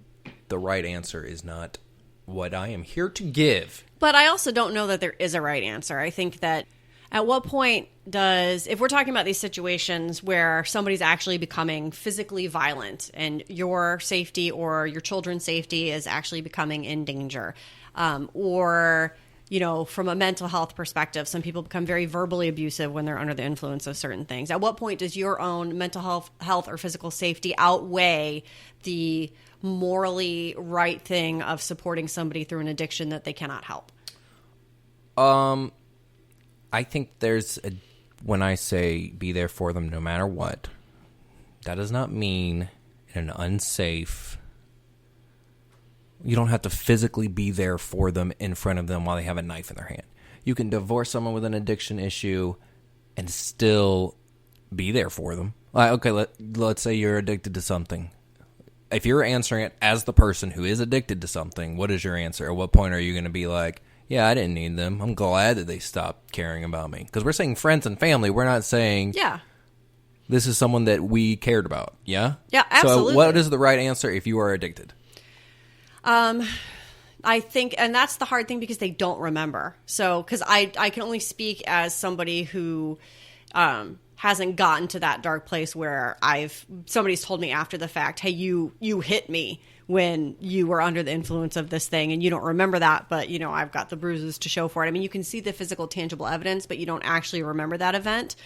the right answer is not what I am here to give. But I also don't know that there is a right answer. I think that at what point if we're talking about these situations where somebody's actually becoming physically violent and your safety or your children's safety is actually becoming in danger, or from a mental health perspective, some people become very verbally abusive when they're under the influence of certain things. At what point does your own mental health or physical safety outweigh the morally right thing of supporting somebody through an addiction that they cannot help? I think when I say be there for them no matter what, that does not mean in an unsafe. You don't have to physically be there for them in front of them while they have a knife in their hand. You can divorce someone with an addiction issue and still be there for them. Okay, let's say you're addicted to something. If you're answering it as the person who is addicted to something, what is your answer? At what point are you going to be like, yeah, I didn't need them. I'm glad that they stopped caring about me. Because we're saying friends and family. We're not saying, this is someone that we cared about. Yeah? Yeah, absolutely. So what is the right answer if you are addicted? I think, and that's the hard thing because they don't remember. So, because I can only speak as somebody who hasn't gotten to that dark place where somebody's told me after the fact, hey, you hit me when you were under the influence of this thing and you don't remember that, but I've got the bruises to show for it. I mean, you can see the physical tangible evidence, but you don't actually remember that event.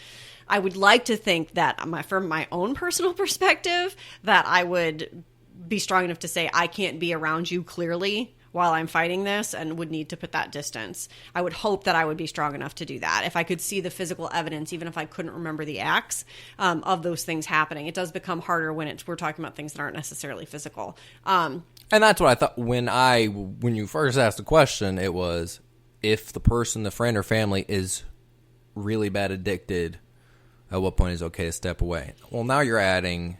I would like to think that from my own personal perspective, that I would be strong enough to say I can't be around you clearly while I'm fighting this and would need to put that distance. I would hope that I would be strong enough to do that. If I could see the physical evidence, even if I couldn't remember the acts of those things happening, it does become harder when we're talking about things that aren't necessarily physical. And that's what I thought when you first asked the question, it was if the person, the friend or family is really bad addicted, at what point is it okay to step away? Well, now you're adding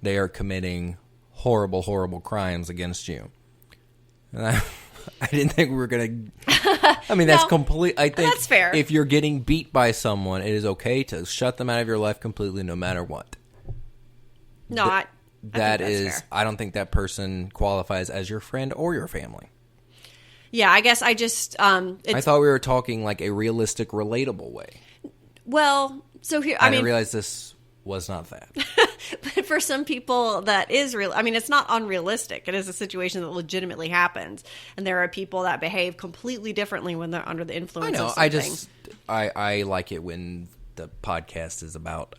they are committing horrible, horrible crimes against you. And I didn't think we were going to... I mean, that's complete... I think that's fair. If you're getting beat by someone, it is okay to shut them out of your life completely no matter what. No, I that think is... that's fair. I don't think that person qualifies as your friend or your family. Yeah, I guess I just... I thought we were talking like a realistic, relatable way. Well, so here... I didn't realize this was not that. But for some people, that is real. I mean, it's not unrealistic. It is a situation that legitimately happens, and there are people that behave completely differently when they're under the influence. I know. Of something. I like it when the podcast is about.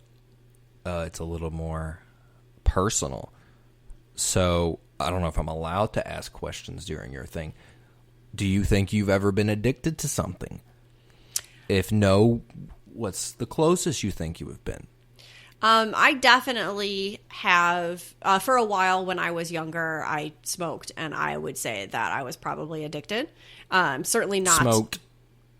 It's a little more personal. So I don't know if I'm allowed to ask questions during your thing. Do you think you've ever been addicted to something? If no, what's the closest you think you have been? I definitely have. For a while when I was younger, I smoked, and I would say that I was probably addicted. Certainly not smoked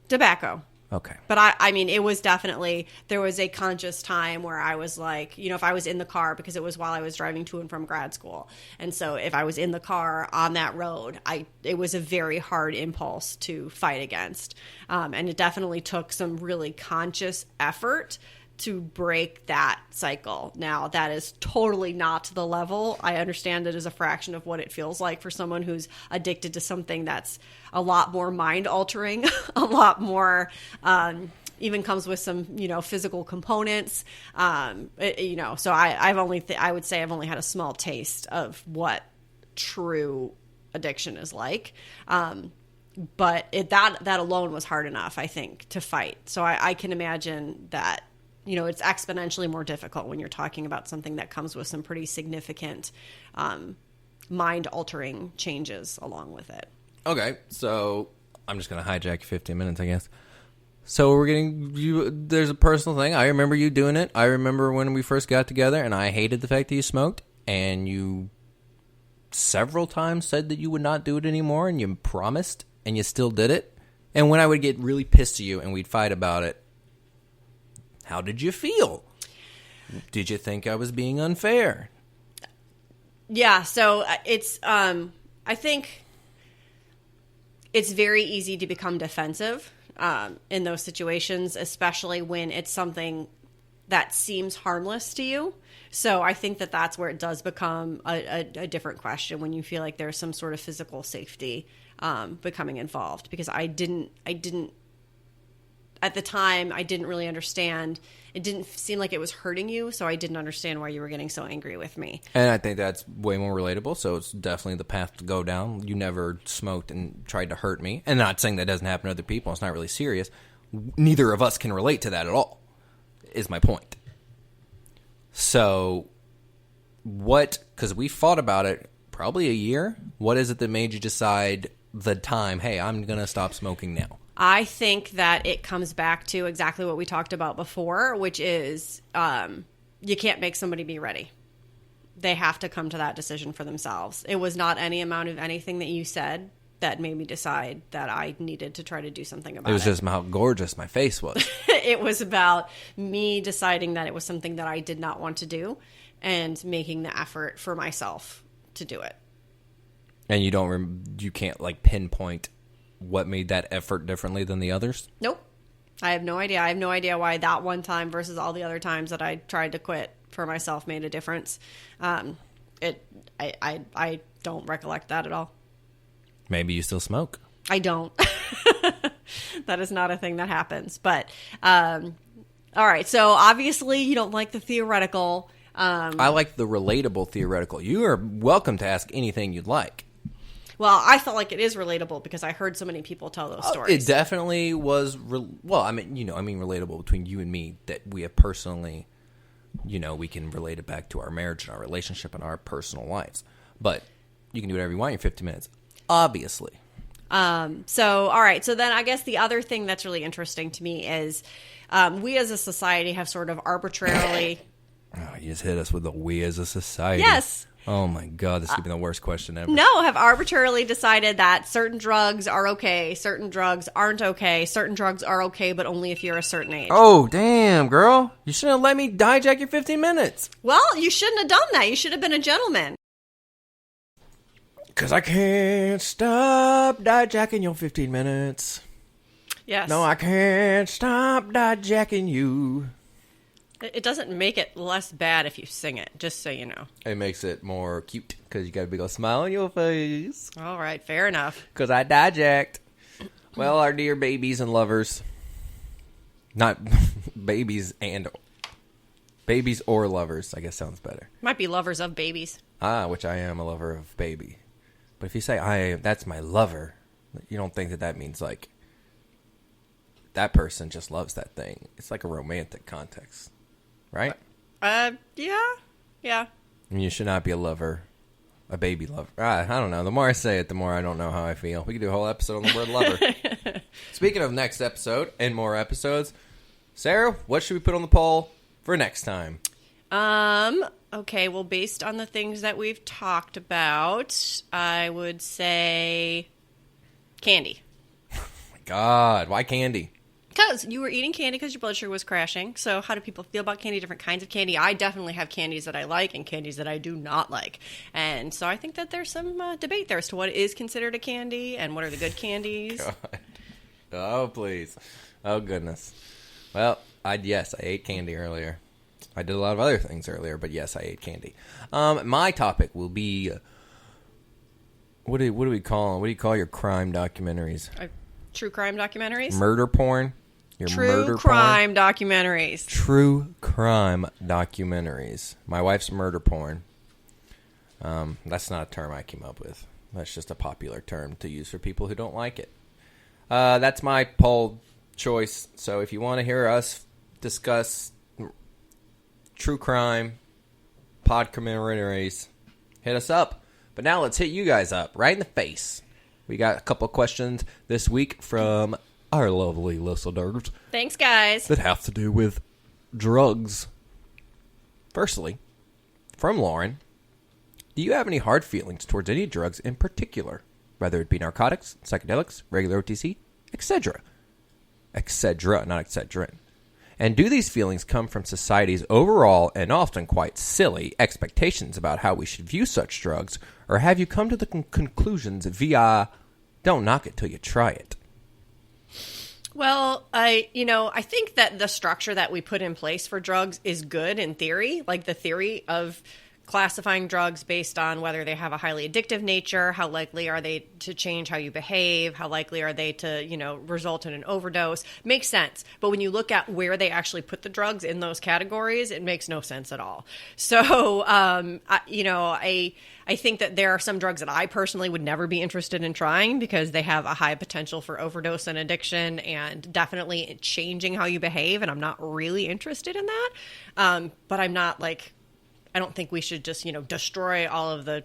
tobacco. Okay. But I mean, it was definitely, there was a conscious time where I was like, if I was in the car, because it was while I was driving to and from grad school. And so if I was in the car on that road, it was a very hard impulse to fight against. And it definitely took some really conscious effort to break that cycle. Now, that is totally not the level. I understand it is a fraction of what it feels like for someone who's addicted to something that's a lot more mind-altering, a lot more, even comes with some, physical components. So I would say I've only had a small taste of what true addiction is like. But that alone was hard enough, I think, to fight. So I can imagine that it's exponentially more difficult when you're talking about something that comes with some pretty significant mind-altering changes along with it. Okay, so I'm just going to hijack 15 minutes, I guess. So we're getting you. There's a personal thing. I remember you doing it. I remember when we first got together, and I hated the fact that you smoked, and you several times said that you would not do it anymore, and you promised, and you still did it. And when I would get really pissed at you and we'd fight about it, how did you feel? Did you think I was being unfair? Yeah, so it's, I think it's very easy to become defensive in those situations, especially when it's something that seems harmless to you. So I think that that's where it does become a different question when you feel like there's some sort of physical safety becoming involved. Because I didn't at the time, I didn't really understand. It didn't seem like it was hurting you, so I didn't understand why you were getting so angry with me. And I think that's way more relatable, so it's definitely the path to go down. You never smoked and tried to hurt me. And not saying that doesn't happen to other people. It's not really serious. Neither of us can relate to that at all, is my point. So, because we fought about it probably a year, what is it that made you decide the time, hey, I'm going to stop smoking now? I think that it comes back to exactly what we talked about before, which is you can't make somebody be ready. They have to come to that decision for themselves. It was not any amount of anything that you said that made me decide that I needed to try to do something about it. It was just how gorgeous my face was. It was about me deciding that it was something that I did not want to do and making the effort for myself to do it. And you can't like pinpoint what made that effort differently than the others? Nope. I have no idea. I have no idea why that one time versus all the other times that I tried to quit for myself made a difference. I don't recollect that at all. Maybe you still smoke. I don't. That is not a thing that happens. But, all right. So obviously you don't like the theoretical. I like the relatable theoretical. You are welcome to ask anything you'd like. Well, I felt like it is relatable because I heard so many people tell those stories. It definitely was. Relatable between you and me that we have personally, we can relate it back to our marriage and our relationship and our personal lives. But you can do whatever you want in your 50 minutes, obviously. So, all right. So then I guess the other thing that's really interesting to me is we as a society have sort of arbitrarily. Oh, you just hit us with the we as a society. Yes. Oh, my God. This could be the worst question ever. No, have arbitrarily decided that certain drugs are okay, certain drugs aren't okay, certain drugs are okay, but only if you're a certain age. Oh, damn, girl. You shouldn't have let me hijack your 15 minutes. Well, you shouldn't have done that. You should have been a gentleman. Because I can't stop hijacking your 15 minutes. Yes. No, I can't stop hijacking you. It doesn't make it less bad if you sing it, just so you know. It makes it more cute because you got a big old smile on your face. All right, fair enough. Because I hijacked. Well, our dear babies and lovers. Not babies or lovers, I guess sounds better. Might be lovers of babies. Which I am a lover of baby. But if you say, that's my lover, you don't think that means like that person just loves that thing. It's like a romantic context. Right? Yeah. And you should not be a lover, a baby lover. I don't know. The more I say it, the more I don't know how I feel. We could do a whole episode on the word lover. Speaking of next episode and more episodes, Sarah, what should we put on the poll for next time? Okay, well, based on the things that we've talked about, I would say candy. Oh my God, why candy? Because you were eating candy because your blood sugar was crashing. So how do people feel about candy? Different kinds of candy. I definitely have candies that I like and candies that I do not like. And so I think that there's some debate there as to what is considered a candy and what are the good candies. God. Oh, please. Oh, goodness. Well, I ate candy earlier. I did a lot of other things earlier, but yes, I ate candy. My topic will be, what do we call them? What do you call your crime documentaries? True crime documentaries? Murder porn? True crime documentaries. True crime documentaries. My wife's murder porn. That's not a term I came up with. That's just a popular term to use for people who don't like it. That's my poll choice. So if you want to hear us discuss true crime, podcumentaries, hit us up. But now let's hit you guys up right in the face. We got a couple of questions this week from our lovely listeners. Thanks, guys. That have to do with drugs. Firstly, from Lauren, do you have any hard feelings towards any drugs in particular, whether it be narcotics, psychedelics, regular OTC, etc.? Etc., not excedrin. And do these feelings come from society's overall and often quite silly expectations about how we should view such drugs, or have you come to the conclusions via don't knock it till you try it? Well, I think that the structure that we put in place for drugs is good in theory, like the theory of classifying drugs based on whether they have a highly addictive nature, how likely are they to change how you behave, how likely are they to, result in an overdose, makes sense. But when you look at where they actually put the drugs in those categories, it makes no sense at all. So, I think that there are some drugs that I personally would never be interested in trying because they have a high potential for overdose and addiction and definitely changing how you behave. And I'm not really interested in that. But I'm not I don't think we should just, destroy all of the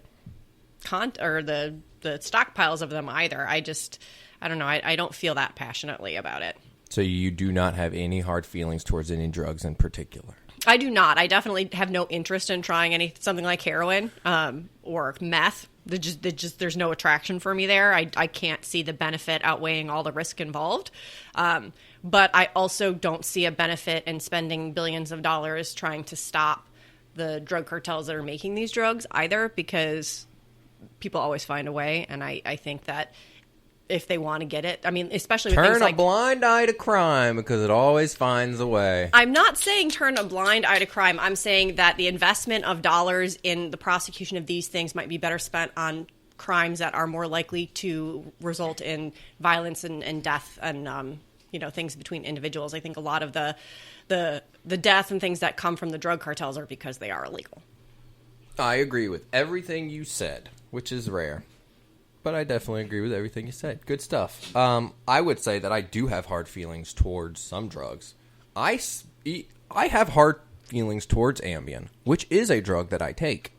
the stockpiles of them either. I don't know. I don't feel that passionately about it. So you do not have any hard feelings towards any drugs in particular? I do not. I definitely have no interest in trying something like heroin or meth. There's no attraction for me there. I can't see the benefit outweighing all the risk involved. But I also don't see a benefit in spending billions of dollars trying to stop the drug cartels that are making these drugs either, because people always find a way. And I think that if they want to get it, especially with things turn a blind eye to crime because it always finds a way. I'm not saying turn a blind eye to crime. I'm saying that the investment of dollars in the prosecution of these things might be better spent on crimes that are more likely to result in violence and death and, things between individuals. I think a lot of the death and things that come from the drug cartels are because they are illegal. I agree with everything you said, which is rare. But I definitely agree with everything you said. Good stuff. I would say that I do have hard feelings towards some drugs. I have hard feelings towards Ambien, which is a drug that I take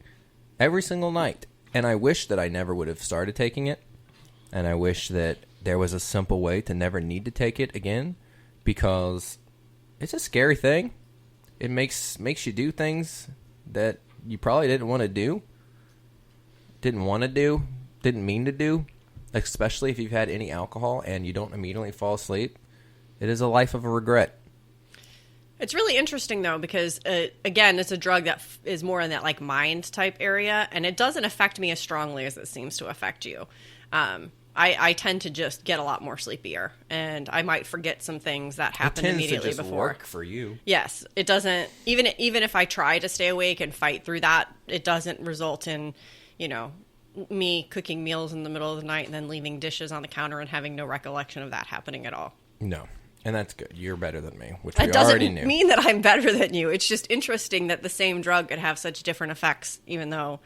every single night. And I wish that I never would have started taking it. And I wish that there was a simple way to never need to take it again, because it's a scary thing. It makes you do things that you probably didn't want to do, didn't mean to do, especially if you've had any alcohol and you don't immediately fall asleep. It is a life of regret. It's really interesting, though, because, again, it's a drug that is more in that, mind type area, and it doesn't affect me as strongly as it seems to affect you. I tend to just get a lot more sleepier, and I might forget some things that happened immediately to just before. Work for you. Yes, it doesn't. Even if I try to stay awake and fight through that, it doesn't result in, me cooking meals in the middle of the night and then leaving dishes on the counter and having no recollection of that happening at all. No, and that's good. You're better than me, which we already knew. It doesn't mean that I'm better than you. It's just interesting that the same drug could have such different effects, even though,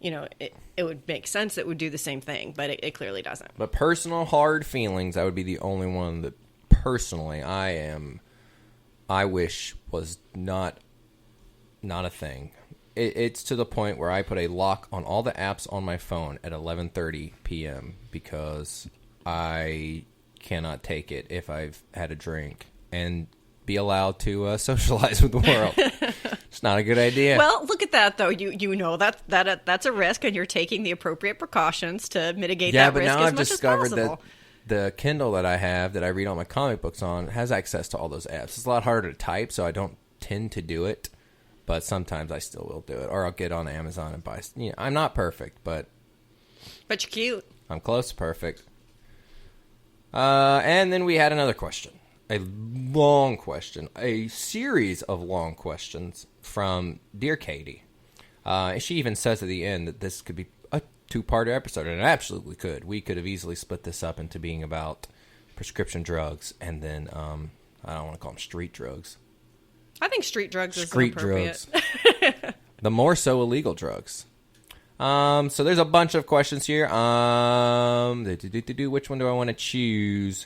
it would make sense it would do the same thing, but it clearly doesn't. But personal hard feelings, I would be the only one that personally I wish was not a thing. It's to the point where I put a lock on all the apps on my phone at 11:30 p.m. because I cannot take it if I've had a drink and be allowed to socialize with the world. It's not a good idea. Well, look at that, though. You know that's a risk, and you're taking the appropriate precautions to mitigate that risk as much as possible. Yeah, but now I've discovered that the Kindle that I have that I read all my comic books on has access to all those apps. It's a lot harder to type, so I don't tend to do it. But sometimes I still will do it. Or I'll get on Amazon and buy. I'm not perfect, but you're cute. I'm close to perfect. And then we had another question. A long question. A series of long questions from Dear Katie. She even says at the end that this could be a two-part episode, and it absolutely could. We could have easily split this up into being about prescription drugs and then, I don't want to call them street drugs. I think street drugs is appropriate. The more so illegal drugs. So there's a bunch of questions here. Which one do I want to choose?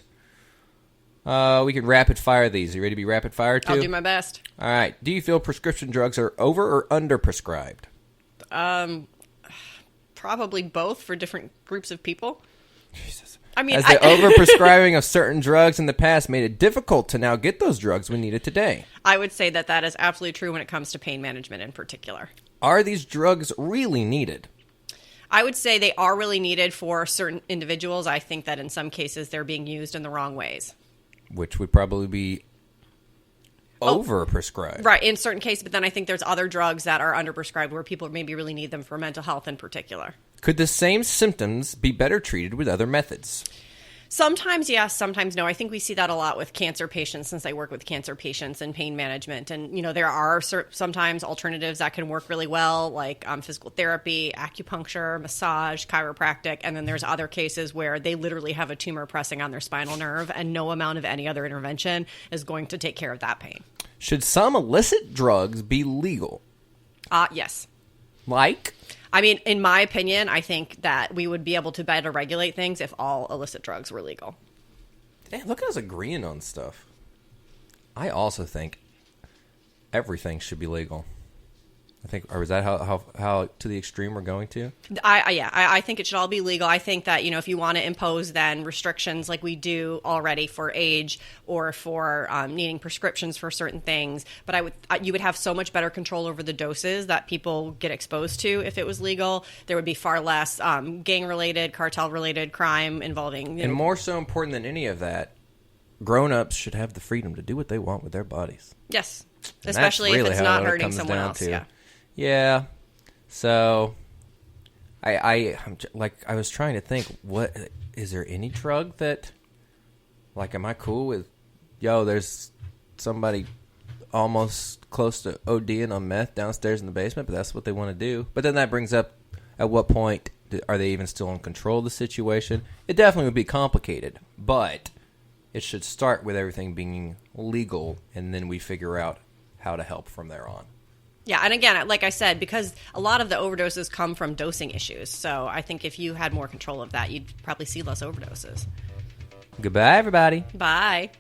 We can rapid fire these. You ready to be rapid fire too? I'll do my best. All right. Do you feel prescription drugs are over or under prescribed? Probably both for different groups of people. Jesus. I mean, As the overprescribing of certain drugs in the past made it difficult to now get those drugs we needed today. I would say that is absolutely true when it comes to pain management in particular. Are these drugs really needed? I would say they are really needed for certain individuals. I think that in some cases they're being used in the wrong ways. Which would probably be overprescribed. Right, in certain cases. But then I think there's other drugs that are underprescribed where people maybe really need them for mental health in particular. Could the same symptoms be better treated with other methods? Sometimes yes, sometimes no. I think we see that a lot with cancer patients since I work with cancer patients and pain management. And, there are sometimes alternatives that can work really well, like physical therapy, acupuncture, massage, chiropractic. And then there's other cases where they literally have a tumor pressing on their spinal nerve and no amount of any other intervention is going to take care of that pain. Should some illicit drugs be legal? Yes. Like? I mean, in my opinion, I think that we would be able to better regulate things if all illicit drugs were legal. Damn, look at us agreeing on stuff. I also think everything should be legal. I think, or is that how to the extreme we're going to? I think it should all be legal. I think that, if you want to impose then restrictions like we do already for age or for needing prescriptions for certain things, but you would have so much better control over the doses that people get exposed to if it was legal. There would be far less gang-related, cartel-related crime involving... And more so important than any of that, grown-ups should have the freedom to do what they want with their bodies. Yes, And especially really if it's not hurting someone else. To. Yeah. Yeah, so I was trying to think, what is there any drug that, like, am I cool with? There's somebody almost close to ODing on meth downstairs in the basement, but that's what they want to do. But then that brings up, at what point are they even still in control of the situation? It definitely would be complicated, but it should start with everything being legal, and then we figure out how to help from there on. Yeah, and again, like I said, because a lot of the overdoses come from dosing issues. So I think if you had more control of that, you'd probably see less overdoses. Goodbye, everybody. Bye.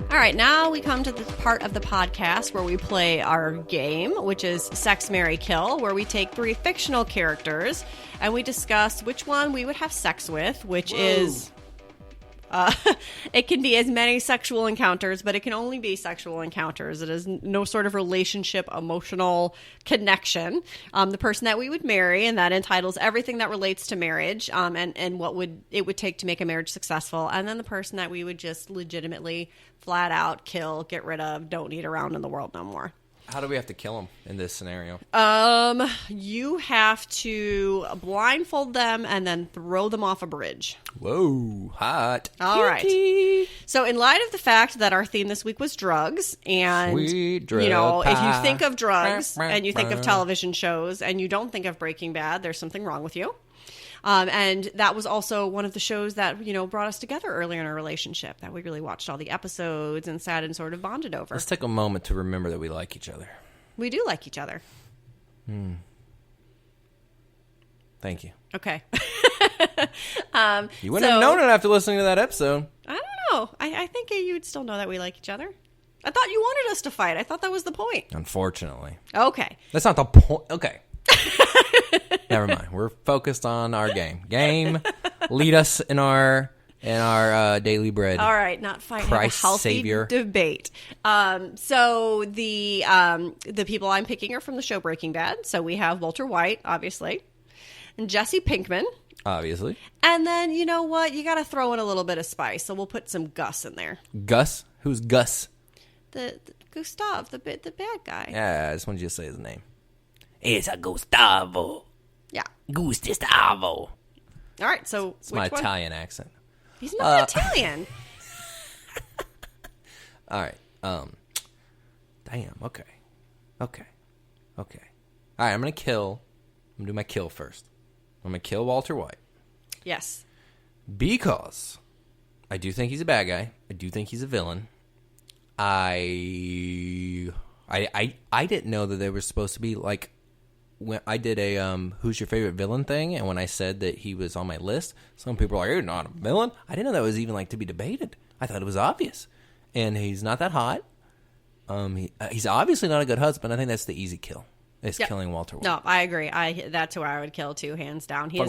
All right, now we come to the part of the podcast where we play our game, which is Sex, Marry, Kill, where we take 3 fictional characters and we discuss which one we would have sex with, which is... it can be as many sexual encounters, but it can only be sexual encounters. It is no sort of relationship, emotional connection. The person that we would marry, and that entitles everything that relates to marriage, and what it would take to make a marriage successful. And then the person that we would just legitimately, flat out kill, get rid of, don't need around in the world no more. How do we have to kill them in this scenario? You have to blindfold them and then throw them off a bridge. Whoa, hot. All right. So in light of the fact that our theme this week was drugs, and, Sweet drug if you think of drugs and you think of television shows and you don't think of Breaking Bad, there's something wrong with you. And that was also one of the shows that, brought us together earlier in our relationship, that we really watched all the episodes and sat and sort of bonded over. Let's take a moment to remember that we like each other. We do like each other. Thank you. Okay. You wouldn't have known it after listening to that episode. I don't know. I think you'd still know that we like each other. I thought you wanted us to fight. I thought that was the point. Unfortunately. Okay. That's not the point. Okay. Never mind. We're focused on our game. Game, lead us in our daily bread. All right, not fighting. Christ a healthy Savior. Debate. So the people I'm picking are from the show Breaking Bad. So we have Walter White, obviously. and Jesse Pinkman. Obviously. And then, you know what? You got to throw in a little bit of spice, so we'll put some Gus in there. Gus? Who's Gus? The Gustav, the bad guy. Yeah, I just wanted you to say his name. It's a Gustavo. Yeah. Gustavo. All right, so It's which my one? Italian accent. He's not Italian. All right. Damn. Okay. All right, I'm going to do my kill first. I'm going to kill Walter White. Yes. Because I do think he's a bad guy. I do think he's a villain. I didn't know that they were supposed to be like, when I did a who's your favorite villain thing, and when I said that he was on my list, some people were like, you're not a villain. I didn't know that was even like to be debated. I thought it was obvious. And he's not that hot. He's obviously not a good husband. I think that's the easy kill. Is killing Walter White. No, I agree. That's who I would kill too, hands down. He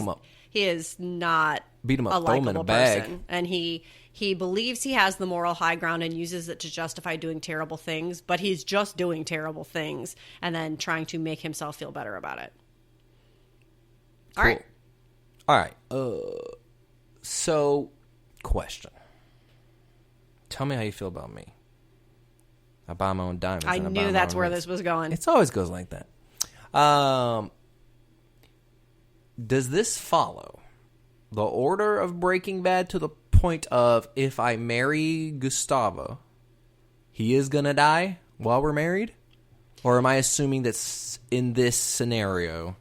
is not Beat him up, a throw him in a likable bag. person, and he believes he has the moral high ground and uses it to justify doing terrible things. But he's just doing terrible things and then trying to make himself feel better about it. All right. All right. So, question. Tell me how you feel about me. I buy my own diamonds. I knew that's where this was going. It always goes like that. Does this follow the order of Breaking Bad to the point of if I marry Gustavo, he is going to die while we're married? Or am I assuming that in this scenario,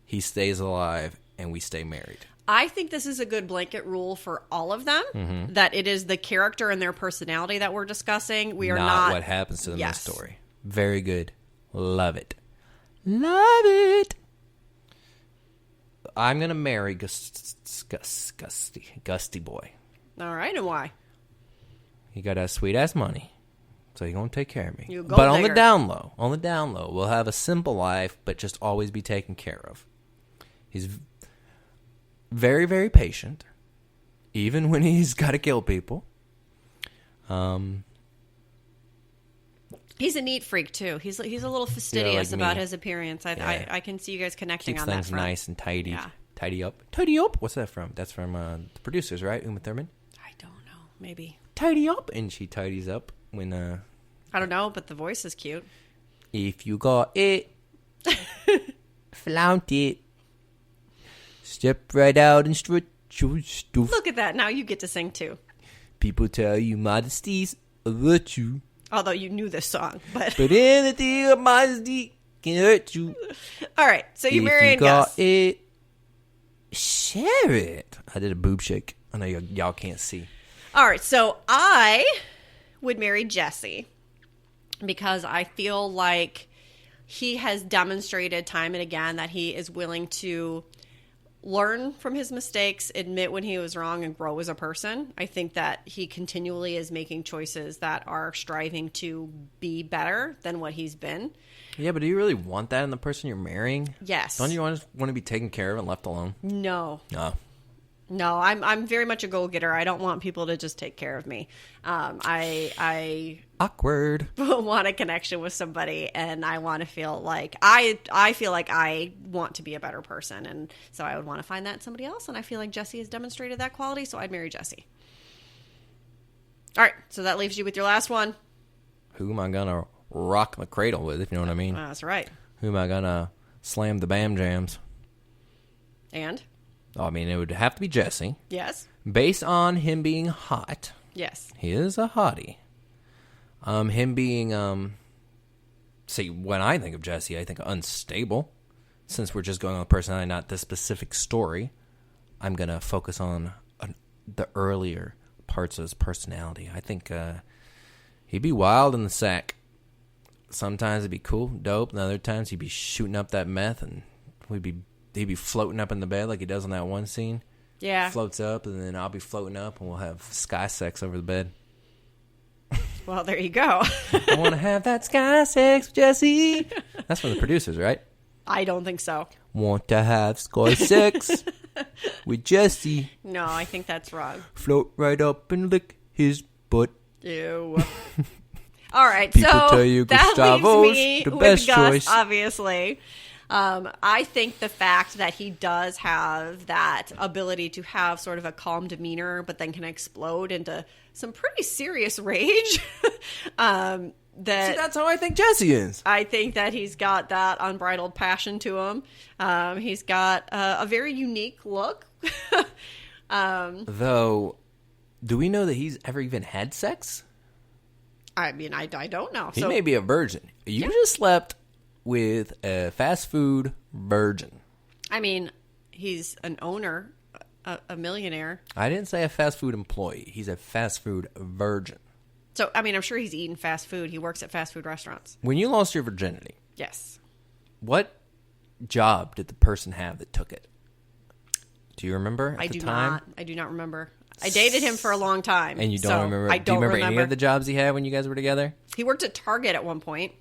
he stays alive and we stay married? I think this is a good blanket rule for all of them, that it is the character and their personality that we're discussing. We are not what happens to them in the story. Very good. Love it. Love it. I'm going to marry Gusty boy. All right, and why? He got that sweet-ass money, so he's going to take care of me. You gold But on digger. the down low, we'll have a simple life, but just always be taken care of. He's very, very patient, even when he's got to kill people. He's a neat freak too. He's a little fastidious like about me. his appearance. I can see you guys connecting Keeps on that things front. nice and tidy. Yeah. Tidy up. Tidy up? What's that from? That's from the producers, right? Uma Thurman? I don't know. Maybe. Tidy up. And she tidies up when, I don't know, but the voice is cute. if you got it, flaunt it. Step right out and stretch your stuff. Look at that. Now you get to sing too. People tell you modesty's a virtue. Although you knew this song, but But anything of modesty can hurt you. all right. So you're If marrying you got Gus. it, share it. I did a boob shake. I know y'all can't see. All right. So I would marry Jesse because I feel like he has demonstrated time and again that he is willing to learn from his mistakes, admit when he was wrong, and grow as a person. I think that he continually is making choices that are striving to be better than what he's been. Yeah, but do you really want that in the person you're marrying? Yes. Don't you want to be taken care of and left alone? No. No. I'm very much a go-getter. I don't want people to just take care of me. I Awkward. want a connection with somebody, and I want to feel like I feel like I want to be a better person, and so I would want to find that in somebody else, and I feel like Jesse has demonstrated that quality, so I'd marry Jesse. All right, so that leaves you with your last one. Who am I gonna rock the cradle with, if you know what I mean? That's right. Who am I gonna slam the bam jams? And? I mean, it would have to be Jesse. Yes. Based on him being hot. Yes. He is a hottie. Him being, see, when I think of Jesse, I think unstable. Since we're just going on personality, not the specific story, I'm going to focus on the earlier parts of his personality. I think he'd be wild in the sack. Sometimes it'd be cool, dope, and other times he'd be shooting up that meth, and he'd be floating up in the bed like he does on that one scene. Yeah. Floats up, and then I'll be floating up, and we'll have sky sex over the bed. Well, there you go. I want to have that sky sex with Jesse. That's from the producers, right? I don't think so. Want to have sky sex with Jesse. No, I think that's wrong. Float right up and lick his butt. Ew. All right, People so tell you that Gustavo's leaves me the with best Gus, choice. obviously. I think the fact that he does have that ability to have sort of a calm demeanor, but then can explode into some pretty serious rage. See, that's how I think Jesse is. I think that he's got that unbridled passion to him. He's got a very unique look. Though, do we know that he's ever even had sex? I mean, I don't know. He may be a virgin. You just slept with a fast food virgin. I mean, he's an owner, a millionaire. I didn't say a fast food employee. He's a fast food virgin. So, I mean, I'm sure he's eating fast food. He works at fast food restaurants. When you lost your virginity, Yes. what job did the person have that took it? Do you remember at the time? I do not remember. I dated him for a long time. And you don't so remember? I Do you don't remember any of the jobs he had when you guys were together? He worked at Target at one point.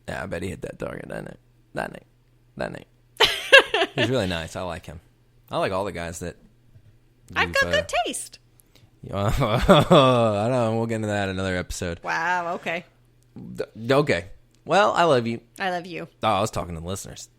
Yeah, I bet he hit that target that night. He's really nice. I like him. I like all the guys that. I've got good taste. I don't know. We'll get into that in another episode. Wow. Okay. Okay. Well, I love you. I love you. Oh, I was talking to the listeners.